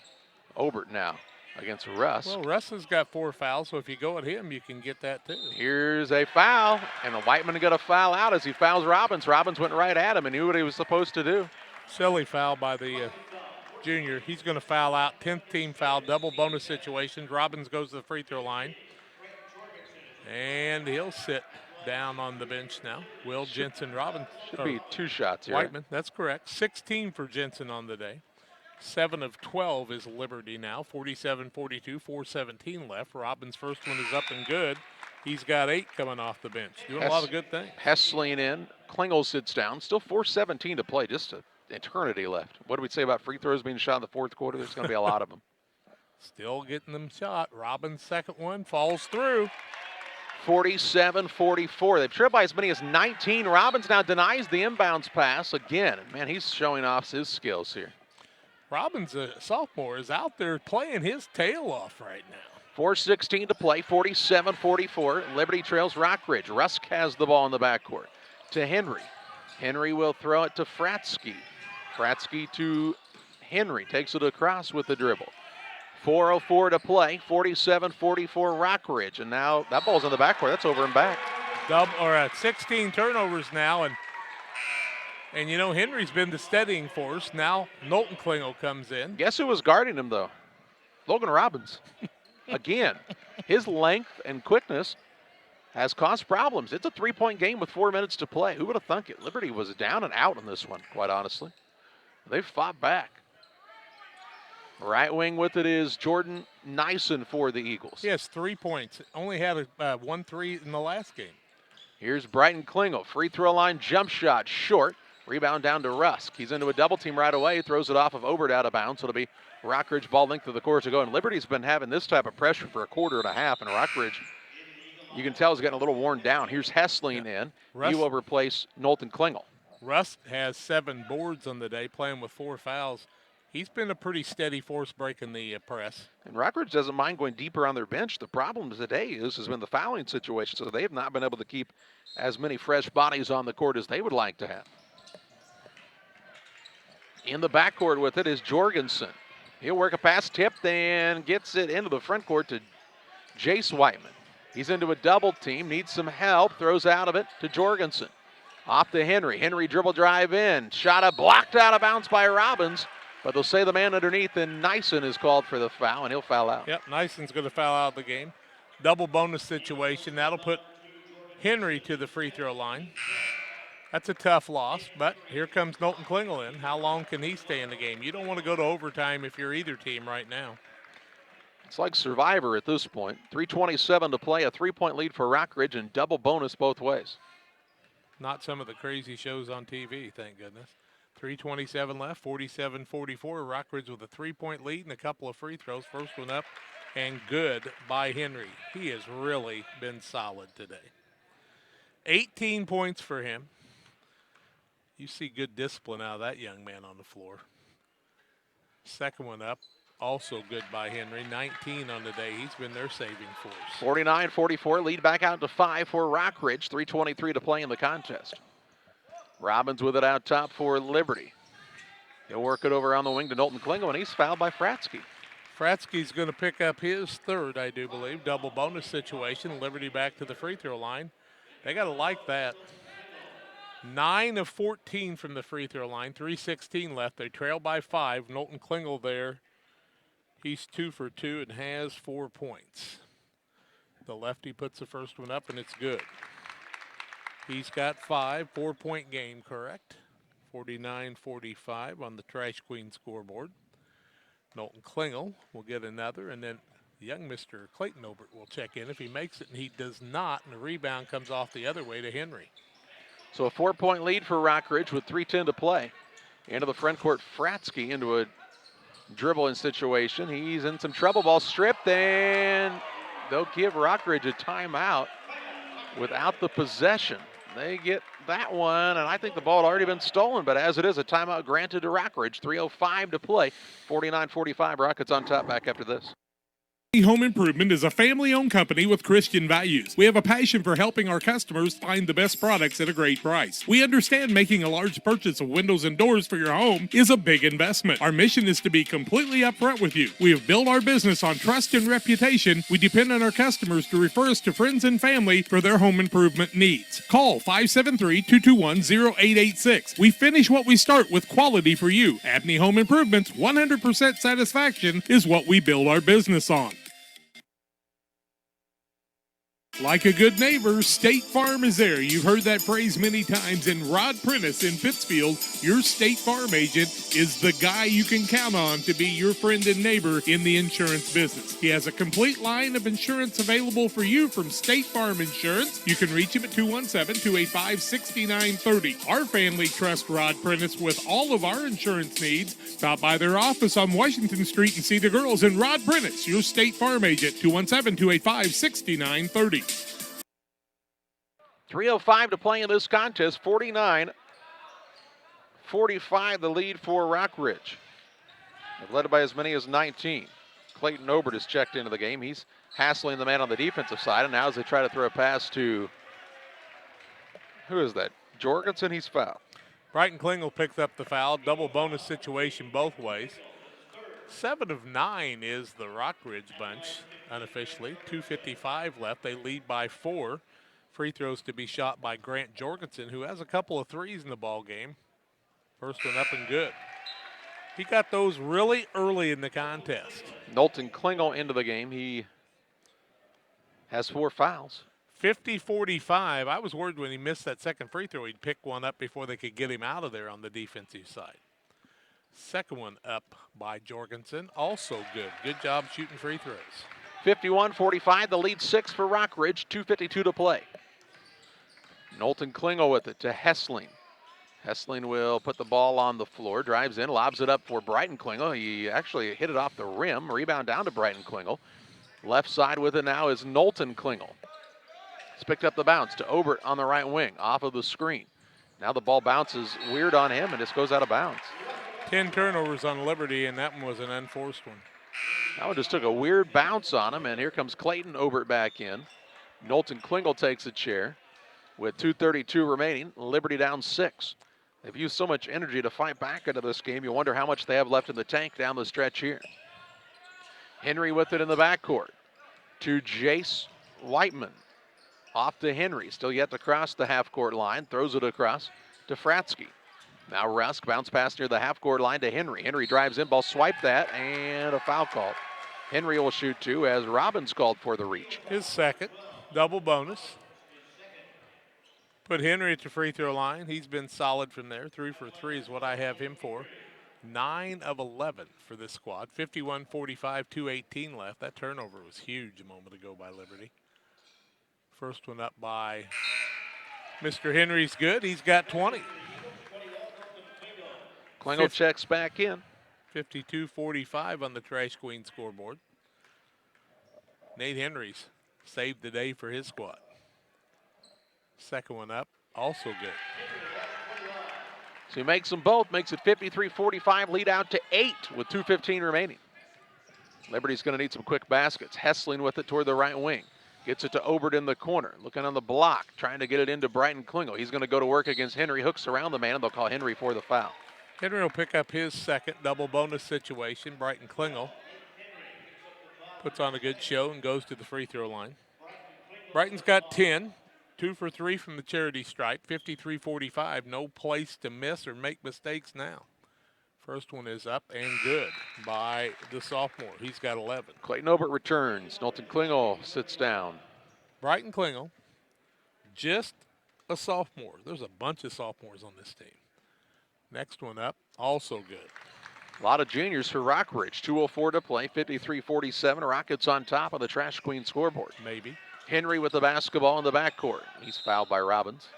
Obert now against Russ. Well, Russ has got 4 fouls, so if you go at him, you can get that too. Here's a foul, and Whiteman got a foul out as he fouls Robbins. Robbins went right at him and knew what he was supposed to do. Silly foul by the junior. He's going to foul out. 10th team foul, double bonus situations. Robbins goes to the free throw line. And he'll sit down on the bench now. Will Jensen Robbins. Should be 2 shots here. Whiteman, that's correct. 16 for Jensen on the day. 7 of 12 is Liberty now. 47-42, 4:17 left. Robbins' first one is up and good. He's got 8 coming off the bench. Doing a lot of good things. Hessling in. Klingel sits down. Still 4:17 to play. Just an eternity left. What do we say about free throws being shot in the 4th quarter? There's going to be a lot of them. Still getting them shot. Robbins' second one falls through. 47-44. They've tripped by as many as 19. Robbins now denies the inbounds pass again. Man, he's showing off his skills here. Robbins, a sophomore, is out there playing his tail off right now. 4:16 to play, 47-44. Liberty trails Rockridge. Rusk has the ball in the backcourt to Henry. Henry will throw it to Fratsky. Fratsky to Henry. Takes it across with the dribble. 4:04 to play, 47-44 Rockridge. And now that ball's in the backcourt. That's over and back. 16 turnovers now, and you know, Henry's been the steadying force. Now Knowlton Klingel comes in. Guess who was guarding him, though? Logan Robbins. Again, his length and quickness has caused problems. It's a 3-point game with 4 minutes to play. Who would have thunk it? Liberty was down and out in this one, quite honestly. They've fought back. Right wing with it is Jordan Nyson for the Eagles. He has 3 points. Only had a 1-3 in the last game. Here's Brighton Klingel. Free throw line jump shot short. Rebound down to Rusk. He's into a double team right away. Throws it off of Obert out of bounds. So it'll be Rockridge ball length of the court to go. And Liberty's been having this type of pressure for a quarter and a half. And Rockridge, you can tell, is getting a little worn down. Here's Hessling in. He will replace Knowlton Klingel. Rusk has 7 boards on the day, playing with 4 fouls. He's been a pretty steady force breaking the press. And Rockridge doesn't mind going deeper on their bench. The problem today has been the fouling situation, so they've not been able to keep as many fresh bodies on the court as they would like to have. In the backcourt with it is Jorgensen. He'll work a pass tip, then gets it into the front court to Jace Whiteman. He's into a double team, needs some help, throws out of it to Jorgensen. Off to Henry. Henry dribble drive in. Shot up, blocked out of bounds by Robbins. But they'll say the man underneath, and Nyson is called for the foul, and he'll foul out. Yep, Nyson's going to foul out of the game. Double bonus situation. That'll put Henry to the free throw line. That's a tough loss, but here comes Knowlton Klingel in. How long can he stay in the game? You don't want to go to overtime if you're either team right now. It's like Survivor at this point. 3:27 to play, a 3-point lead for Rockridge, and double bonus both ways. Not some of the crazy shows on TV, thank goodness. 3:27 left, 47-44. Rockridge with a 3-point lead and a couple of free throws. First one up and good by Henry. He has really been solid today. 18 points for him. You see good discipline out of that young man on the floor. Second one up, also good by Henry. 19 on the day. He's been their saving force. 49-44, lead back out to 5 for Rockridge. 3:23 to play in the contest. Robbins with it out top for Liberty. He'll work it over on the wing to Knowlton Klingel, and he's fouled by Fratsky. Fratsky's going to pick up his third, I do believe. Double bonus situation. Liberty back to the free throw line. They got to like that. 9 of 14 from the free throw line. 3:16 left. They trail by 5. Knowlton Klingel there. He's 2 for 2 and has 4 points. The lefty puts the first one up, and it's good. He's got 5, 4-point game, correct? 49-45 on the Trash Queen scoreboard. Knowlton Klingel will get another, and then young Mr. Clayton Obert will check in if he makes it, and he does not, and the rebound comes off the other way to Henry. So a 4-point lead for Rockridge with 3:10 to play. Into the front court, Fratsky into a dribbling situation. He's in some trouble. Ball stripped, and they'll give Rockridge a timeout without the possession. They get that one, and I think the ball had already been stolen, but as it is, a timeout granted to Rockridge. 3:05 to play. 49-45. Rockets on top back after this. Home Improvement is a family-owned company with Christian values. We have a passion for helping our customers find the best products at a great price. We understand making a large purchase of windows and doors for your home is a big investment. Our mission is to be completely upfront with you. We have built our business on trust and reputation. We depend on our customers to refer us to friends and family for their home improvement needs. Call 573-221-0886. We finish what we start with quality for you. Abney Home Improvements, 100% satisfaction is what we build our business on. Like a good neighbor, State Farm is there. You've heard that phrase many times. And Rod Prentice in Pittsfield, your State Farm agent, is the guy you can count on to be your friend and neighbor in the insurance business. He has a complete line of insurance available for you from State Farm Insurance. You can reach him at 217-285-6930. Our family trusts Rod Prentice with all of our insurance needs. Stop by their office on Washington Street and see the girls. And Rod Prentice, your State Farm agent, 217-285-6930. 3:05 to play in this contest. 49-45 the lead for Rockridge. They've led by as many as 19. Clayton Obert has checked into the game. He's hassling the man on the defensive side, and now as they try to throw a pass to, who is that? Jorgensen, he's fouled. Brighton Klingel picks up the foul. Double bonus situation both ways. 7 of 9 is the Rockridge bunch unofficially. 2:55 left. They lead by 4. Free throws to be shot by Grant Jorgensen, who has a couple of threes in the ball game. First one up and good. He got those really early in the contest. Knowlton Klingel into the game. He has 4 fouls. 50-45. I was worried when he missed that second free throw, he'd pick one up before they could get him out of there on the defensive side. Second one up by Jorgensen, also good. Good job shooting free throws. 51-45, the lead 6 for Rockridge, 2:52 to play. Knowlton Klingel with it to Hessling. Hessling will put the ball on the floor, drives in, lobs it up for Brighton Klingel. He actually hit it off the rim, rebound down to Brighton Klingel. Left side with it now is Knowlton Klingel. He's picked up the bounce to Obert on the right wing, off of the screen. Now the ball bounces weird on him and just goes out of bounds. 10 turnovers on Liberty, and that one was an unforced one. That one just took a weird bounce on him, and here comes Clayton Obert back in. Knowlton Klingel takes a chair with 2:32 remaining. Liberty down 6. They've used so much energy to fight back into this game. You wonder how much they have left in the tank down the stretch here. Henry with it in the backcourt to Jace Whiteman. Off to Henry, still yet to cross the half-court line. Throws it across to Fratsky. Now Rusk, bounce pass near the half-court line to Henry. Henry drives in, ball swiped that, and a foul call. Henry will shoot 2 as Robbins called for the reach. His second, double bonus. Put Henry at the free throw line. He's been solid from there. 3 for 3 is what I have him for. 9 of 11 for this squad. 51-45, 2:18 left. That turnover was huge a moment ago by Liberty. First one up by Mr. Henry's good. He's got 20. Klingel checks back in. 52-45 on the Trash Queen scoreboard. Nate Henry's saved the day for his squad. Second one up, also good. So he makes them both, makes it 53-45, lead out to 8 with 2:15 remaining. Liberty's going to need some quick baskets. Hessling with it toward the right wing. Gets it to Obert in the corner, looking on the block, trying to get it into Brighton Klingel. He's going to go to work against Henry, hooks around the man, and they'll call Henry for the foul. Henry will pick up his second double bonus situation. Brighton Klingel puts on a good show and goes to the free throw line. Brighton's got 10. 2 for 3 from the charity stripe, 53-45. No place to miss or make mistakes now. First one is up and good by the sophomore. He's got 11. Clayton Obert returns. Knowlton Klingel sits down. Brighton Klingel, just a sophomore. There's a bunch of sophomores on this team. Next one up, also good. A lot of juniors for Rockridge. 2:04 to play, 53-47. Rockets on top of the Trash Queen scoreboard. Maybe. Henry with the basketball in the backcourt. He's fouled by Robbins.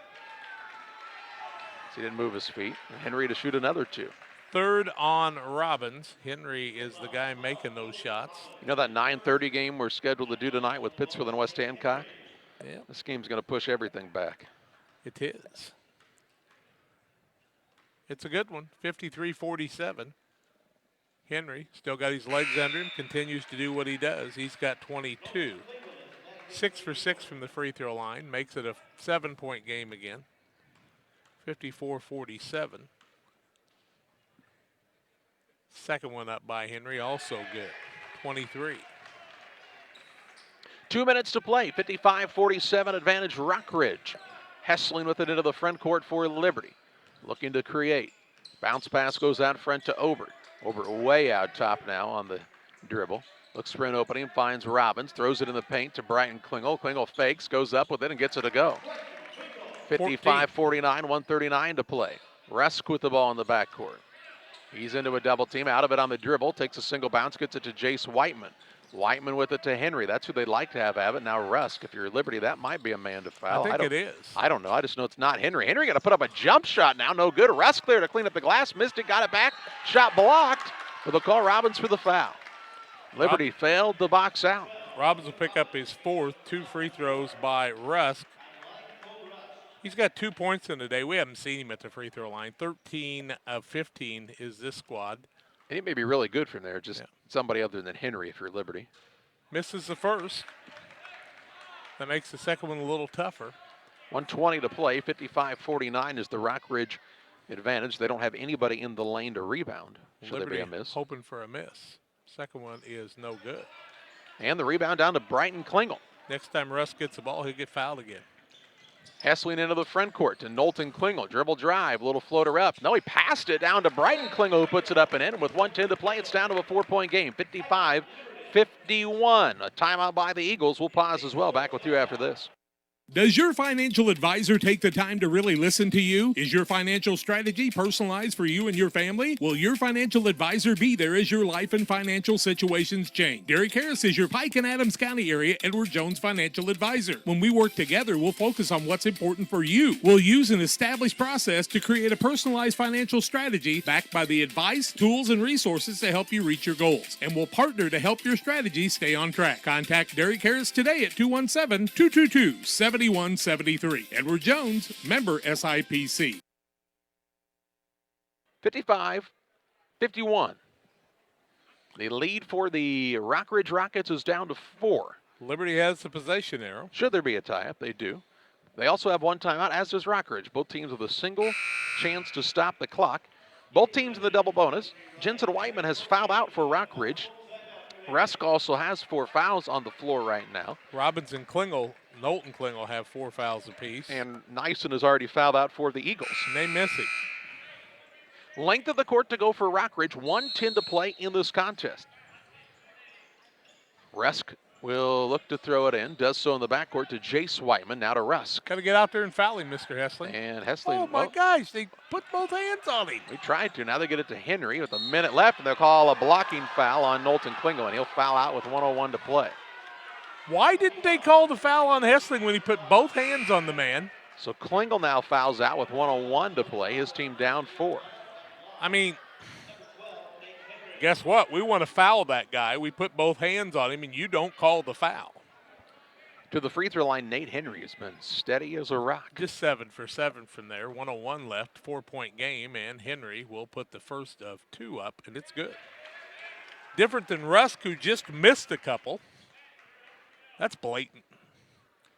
He didn't move his feet. Henry to shoot another 2. Third on Robbins. Henry is the guy making those shots. You know that 9:30 game we're scheduled to do tonight with Pittsfield and West Hancock? Yeah, This game's going to push everything back. it is. It's a good one, 53-47. Henry still got his legs under him, continues to do what he does. He's got 22. 6 for 6 from the free throw line, makes it a 7-point game again. 54-47. Second one up by Henry, also good, 23. 2 minutes to play, 55-47 advantage Rockridge. Hessling with it into the front court for Liberty. Looking to create. Bounce pass goes out front to Obert. Obert way out top now on the dribble. Looks for an opening, finds Robbins, throws it in the paint to Brighton Klingel. Klingel fakes, goes up with it, and gets it to go. 55-49, 1:39 to play. Rusk with the ball in the backcourt. He's into a double team, out of it on the dribble, takes a single bounce, gets it to Jace Whiteman. Whiteman with it to Henry. That's who they'd like to have it. Now Rusk, if you're Liberty, that might be a man to foul. I think it is. I don't know. I just know it's not Henry. Henry got to put up a jump shot now. No good. Rusk there to clean up the glass. Missed it, got it back. Shot blocked. But they'll call Robbins for the foul. Liberty failed to box out. Robbins will pick up his fourth. 2 free throws by Rusk. He's got 2 points in the day. We haven't seen him at the free throw line. 13 of 15 is this squad. And he may be really good from there. Just somebody other than Henry if you're Liberty. Misses the first. That makes the second one a little tougher. 1:20 to play. 55-49 is the Rockridge advantage. They don't have anybody in the lane to rebound. Should there be a miss? Hoping for a miss. Second one is no good. And the rebound down to Brighton Klingel. Next time Russ gets the ball, he'll get fouled again. Hessling into the front court to Knowlton Klingel. Dribble drive, little floater up. No, he passed it down to Brighton Klingel, who puts it up and in. And with 1:10 to play, it's down to a 4-point game. 55-51. A timeout by the Eagles. We'll pause as well. Back with you after this. Does your financial advisor take the time to really listen to you? Is your financial strategy personalized for you and your family? Will your financial advisor be there as your life and financial situations change? Derek Harris is your Pike and Adams County area Edward Jones financial advisor. When we work together, we'll focus on what's important for you. We'll use an established process to create a personalized financial strategy backed by the advice, tools, and resources to help you reach your goals. And we'll partner to help your strategy stay on track. Contact Derek Harris today at 217-222-7173. Edward Jones, member SIPC. 55-51. The lead for the Rockridge Rockets is down to 4. Liberty has the possession arrow. Should there be a tie-up, they do. They also have one timeout, as does Rockridge. Both teams with a single chance to stop the clock. Both teams in the double bonus. Jensen Whiteman has fouled out for Rockridge. Rusk also has 4 fouls on the floor right now. Robinson Klingel, Knowlton Klingel have 4 fouls apiece. And Nyson has already fouled out for the Eagles. And they miss it. Length of the court to go for Rockridge. 1:10 to play in this contest. Rusk will look to throw it in. Does so in the backcourt to Jace Whiteman. Now to Rusk. Got to get out there and foul him, Mr. Hessling. And Hessling. Oh, my gosh. They put both hands on him. They tried to. Now they get it to Henry with a minute left, and they'll call a blocking foul on Knowlton Klingel, and he'll foul out with 1:01 to play. Why didn't they call the foul on Hessling when he put both hands on the man? So Klingel now fouls out with 1:01 to play. His team down 4. I mean, guess what? We want to foul that guy. We put both hands on him, and you don't call the foul. To the free throw line, Nate Henry has been steady as a rock. Just 7 for 7 from there. 1:01 left, 4-point game, and Henry will put the first of 2 up, and it's good. Different than Rusk, who just missed a couple. That's blatant.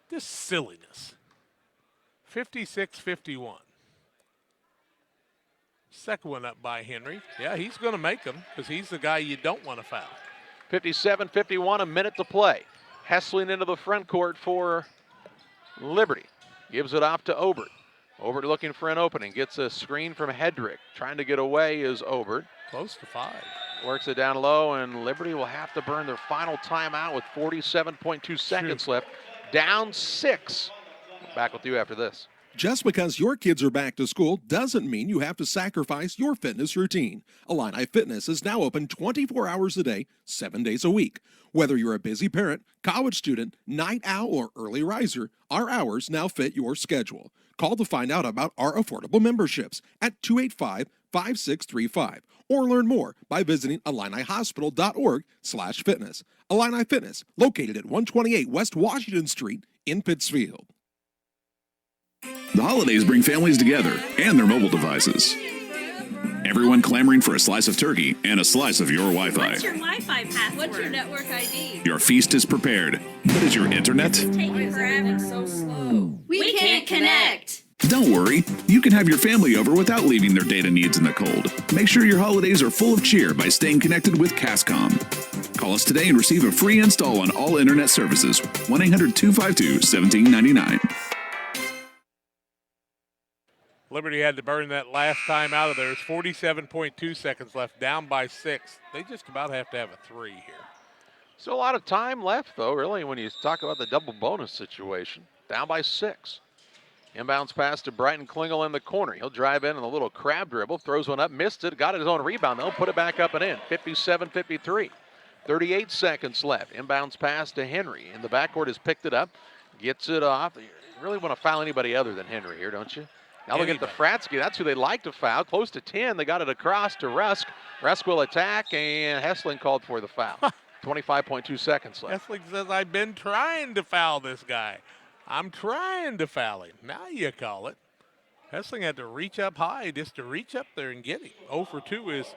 This silliness. 56-51. Second one up by Henry. Yeah, he's going to make them because he's the guy you don't want to foul. 57-51, a minute to play. Hessling into the front court for Liberty. Gives it off to Obert. Obert looking for an opening. Gets a screen from Hedrick. Trying to get away is Obert. Close to 5. Works it down low, and Liberty will have to burn their final timeout with 47.2 seconds left. Down 6. Back with you after this. Just because your kids are back to school doesn't mean you have to sacrifice your fitness routine. Illini Fitness is now open 24 hours a day, 7 days a week. Whether you're a busy parent, college student, night owl, or early riser, our hours now fit your schedule. Call to find out about our affordable memberships at 285-5635 or learn more by visiting IlliniHospital.org/fitness. Illini Fitness, located at 128 West Washington Street in Pittsfield. The holidays bring families together and their mobile devices. Everyone clamoring for a slice of turkey and a slice of your Wi-Fi. What's your Wi-Fi password? What's your network ID? Your feast is prepared, but is your internet? Taking forever. So slow. We can't connect. Don't worry, you can have your family over without leaving their data needs in the cold. Make sure your holidays are full of cheer by staying connected with Cascom. Call us today and receive a free install on all internet services. 1-800-252-1799. Liberty had to burn that last time out of there. There's 47.2 seconds left, down by 6. They just about have to have a 3 here. Still a lot of time left, though, really, when you talk about the double bonus situation. Down by 6. Inbounds pass to Brighton Klingel in the corner. He'll drive in a little crab dribble, throws one up, missed it, got his own rebound, though, put it back up and in. 57-53. 38 seconds left. Inbounds pass to Henry. In the backcourt has picked it up, gets it off. You really want to foul anybody other than Henry here, don't you? Now look at the Fratsky. That's who they like to foul. Close to 10. They got it across to Rusk. Rusk will attack, and Hessling called for the foul. 25.2 seconds left. Hessling says, I've been trying to foul this guy. I'm trying to foul him. Now you call it. Hessling had to reach up high just to reach up there and get him. 0 for 2 is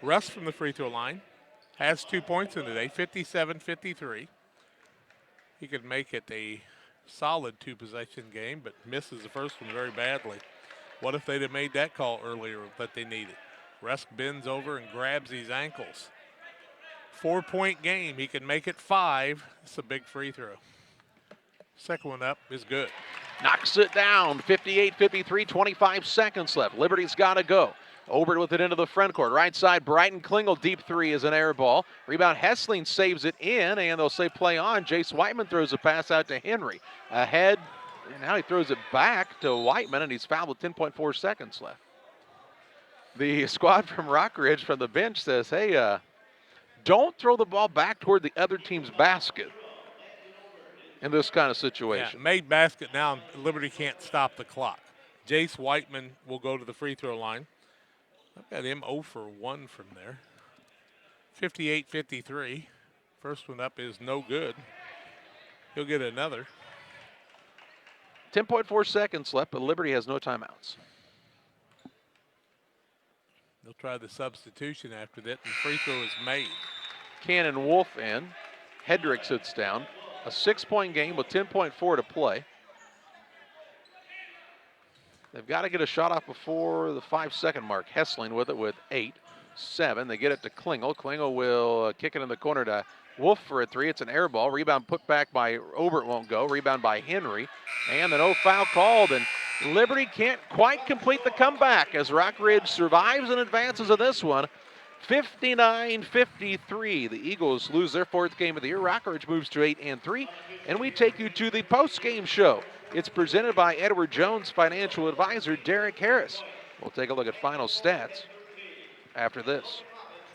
Rusk from the free throw line. Has 2 points in today, 57-53. He could make it a solid 2-possession game, but misses the first one very badly. What if they'd have made that call earlier that they needed? Rusk bends over and grabs his ankles. 4-point game. He can make it 5. It's a big free throw. Second one up is good. Knocks it down. 58-53, 25 seconds left. Liberty's got to go. Obert with it into the front court. Right side, Brighton Klingel, deep 3 is an air ball. Rebound, Hessling saves it in, and they'll say play on. Jace Whiteman throws a pass out to Henry. Ahead And now he throws it back to Whiteman, and he's fouled with 10.4 seconds left. The squad from Rockridge from the bench says, hey, don't throw the ball back toward the other team's basket in this kind of situation. Yeah, made basket now. Liberty can't stop the clock. Jace Whiteman will go to the free throw line. I've got him 0 for 1 from there. 58-53. First one up is no good. He'll get another. 10.4 seconds left, but Liberty has no timeouts. They'll try the substitution after that, and free throw is made. Cannon Wolf in. Hedrick sits down. A 6-point game with 10.4 to play. They've got to get a shot off before the 5-second mark. Hessling with it with 8, 7. They get it to Klingel. Klingel will kick it in the corner to Wolf for a 3. It's an air ball. Rebound put back by Obert, won't go. Rebound by Henry. And the no foul called. And Liberty can't quite complete the comeback as Rockridge survives and advances in this one. 59-53. The Eagles lose their 4th game of the year. Rockridge moves to 8-3. And we take you to the post-game show. It's presented by Edward Jones financial advisor Derek Harris. We'll take a look at final stats after this.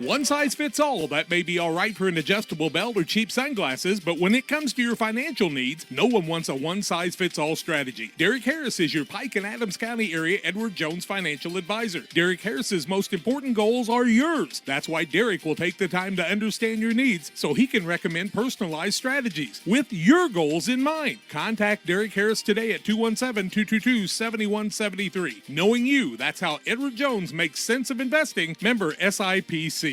One size fits all. That may be all right for an adjustable belt or cheap sunglasses, but when it comes to your financial needs, no one wants a one-size-fits-all strategy. Derek Harris is your Pike and Adams County area Edward Jones financial advisor. Derek Harris's most important goals are yours. That's why Derek will take the time to understand your needs so he can recommend personalized strategies with your goals in mind. Contact Derek Harris today at 217-222-7173. Knowing you, that's how Edward Jones makes sense of investing. Member SIPC.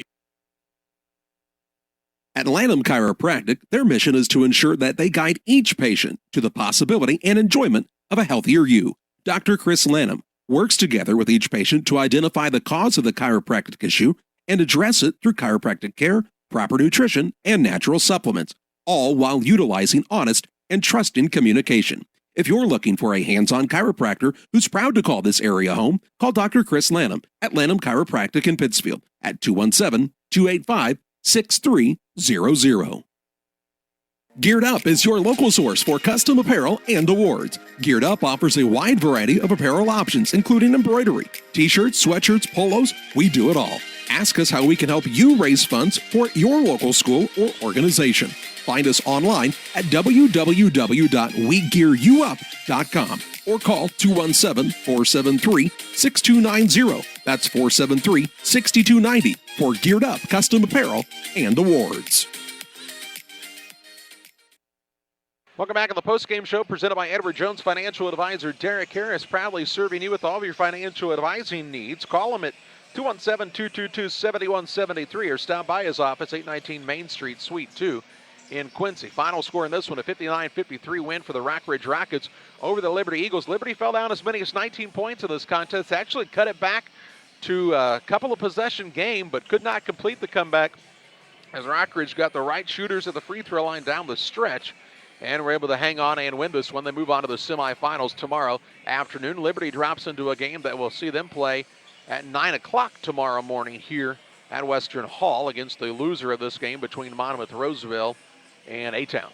At Lanham Chiropractic, their mission is to ensure that they guide each patient to the possibility and enjoyment of a healthier you. Dr. Chris Lanham works together with each patient to identify the cause of the chiropractic issue and address it through chiropractic care, proper nutrition, and natural supplements, all while utilizing honest and trusting communication. If you're looking for a hands-on chiropractor who's proud to call this area home, call Dr. Chris Lanham at Lanham Chiropractic in Pittsfield at 217-285-6300. Geared Up is your local source for custom apparel and awards. Geared Up offers a wide variety of apparel options, including embroidery, t-shirts, sweatshirts, polos. We do it all. Ask us how we can help you raise funds for your local school or organization. Find us online at www.wegearyouup.com or call 217-473-6290. That's 473-6290 for Geared Up custom apparel and awards. Welcome back to the post-game show presented by Edward Jones financial advisor Derek Harris, proudly serving you with all of your financial advising needs. Call him at 217-222-7173 or stop by his office, 819 Main Street, Suite 2 in Quincy. Final score in this one, a 59-53 win for the Rockridge Rockets over the Liberty Eagles. Liberty fell down as many as 19 points in this contest, actually cut it back to a couple of possession game, but could not complete the comeback as Rockridge got the right shooters at the free throw line down the stretch and were able to hang on and win this one. They move on to the semifinals tomorrow afternoon. Liberty drops into a game that will see them play at 9 o'clock tomorrow morning here at Western Hall against the loser of this game between Monmouth-Roseville and A-Town.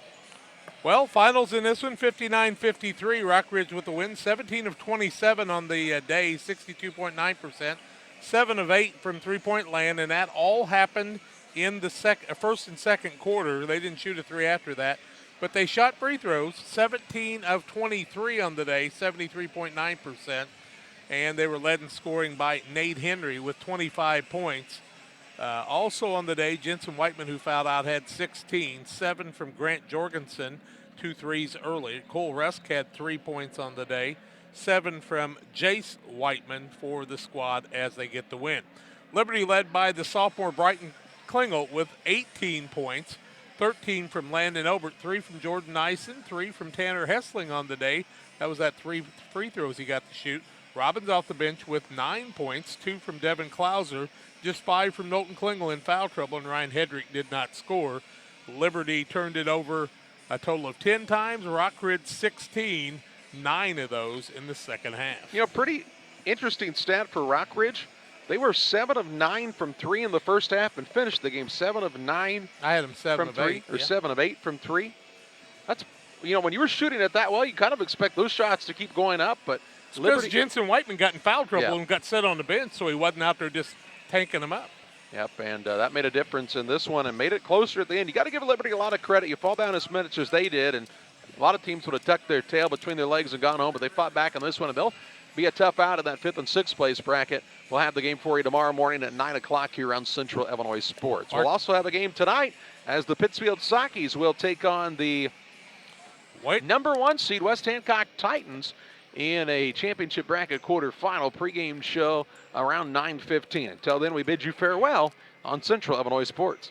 Well, finals in this one, 59-53. Rockridge with the win, 17 of 27 on the day, 62.9%, 7 of 8 from three-point land, and that all happened in the first and second quarter. They didn't shoot a three after that, but they shot free throws, 17 of 23 on the day, 73.9%, and they were led in scoring by Nate Henry with 25 points. Also on the day, Jensen Whiteman, who fouled out, had 16, 7 from Grant Jorgensen, 2 threes early. Cole Rusk had 3 points on the day, 7 from Jace Whiteman for the squad as they get the win. Liberty led by the sophomore Brighton Klingel with 18 points, 13 from Landon Obert, 3 from Jordan Nyson, 3 from Tanner Hessling on the day. That was that 3 free throws he got to shoot. Robbins off the bench with 9 points, 2 from Devin Klauser, just 5 from Knowlton Klingel in foul trouble, and Ryan Hedrick did not score. Liberty turned it over a total of 10 times, Rockridge 16, 9 of those in the second half. You know, pretty interesting stat for Rockridge. They were 7 of 9 from 3 in the first half and finished the game 7 of 9 I had them 7 from of 3, 8. or 7 of 8 from 3. That's you know, when you were shooting it that well, you kind of expect those shots to keep going up, but Because Jensen Whiteman got in foul trouble Yeah. and got set on the bench, so he wasn't out there just tanking them up. Yep, and that made a difference in this one and made it closer at the end. You got to give Liberty a lot of credit. You fall down as much as they did, and a lot of teams would have tucked their tail between their legs and gone home, but they fought back on this one, and they'll be a tough out in that 5th and 6th place bracket. We'll have the game for you tomorrow morning at 9 o'clock here on Central Illinois Sports. We'll also have a game tonight as the Pittsfield Sockies will take on the number 1 seed West Hancock Titans in a championship bracket quarterfinal. Pregame show around 9:15. Until then, we bid you farewell on Central Illinois Sports.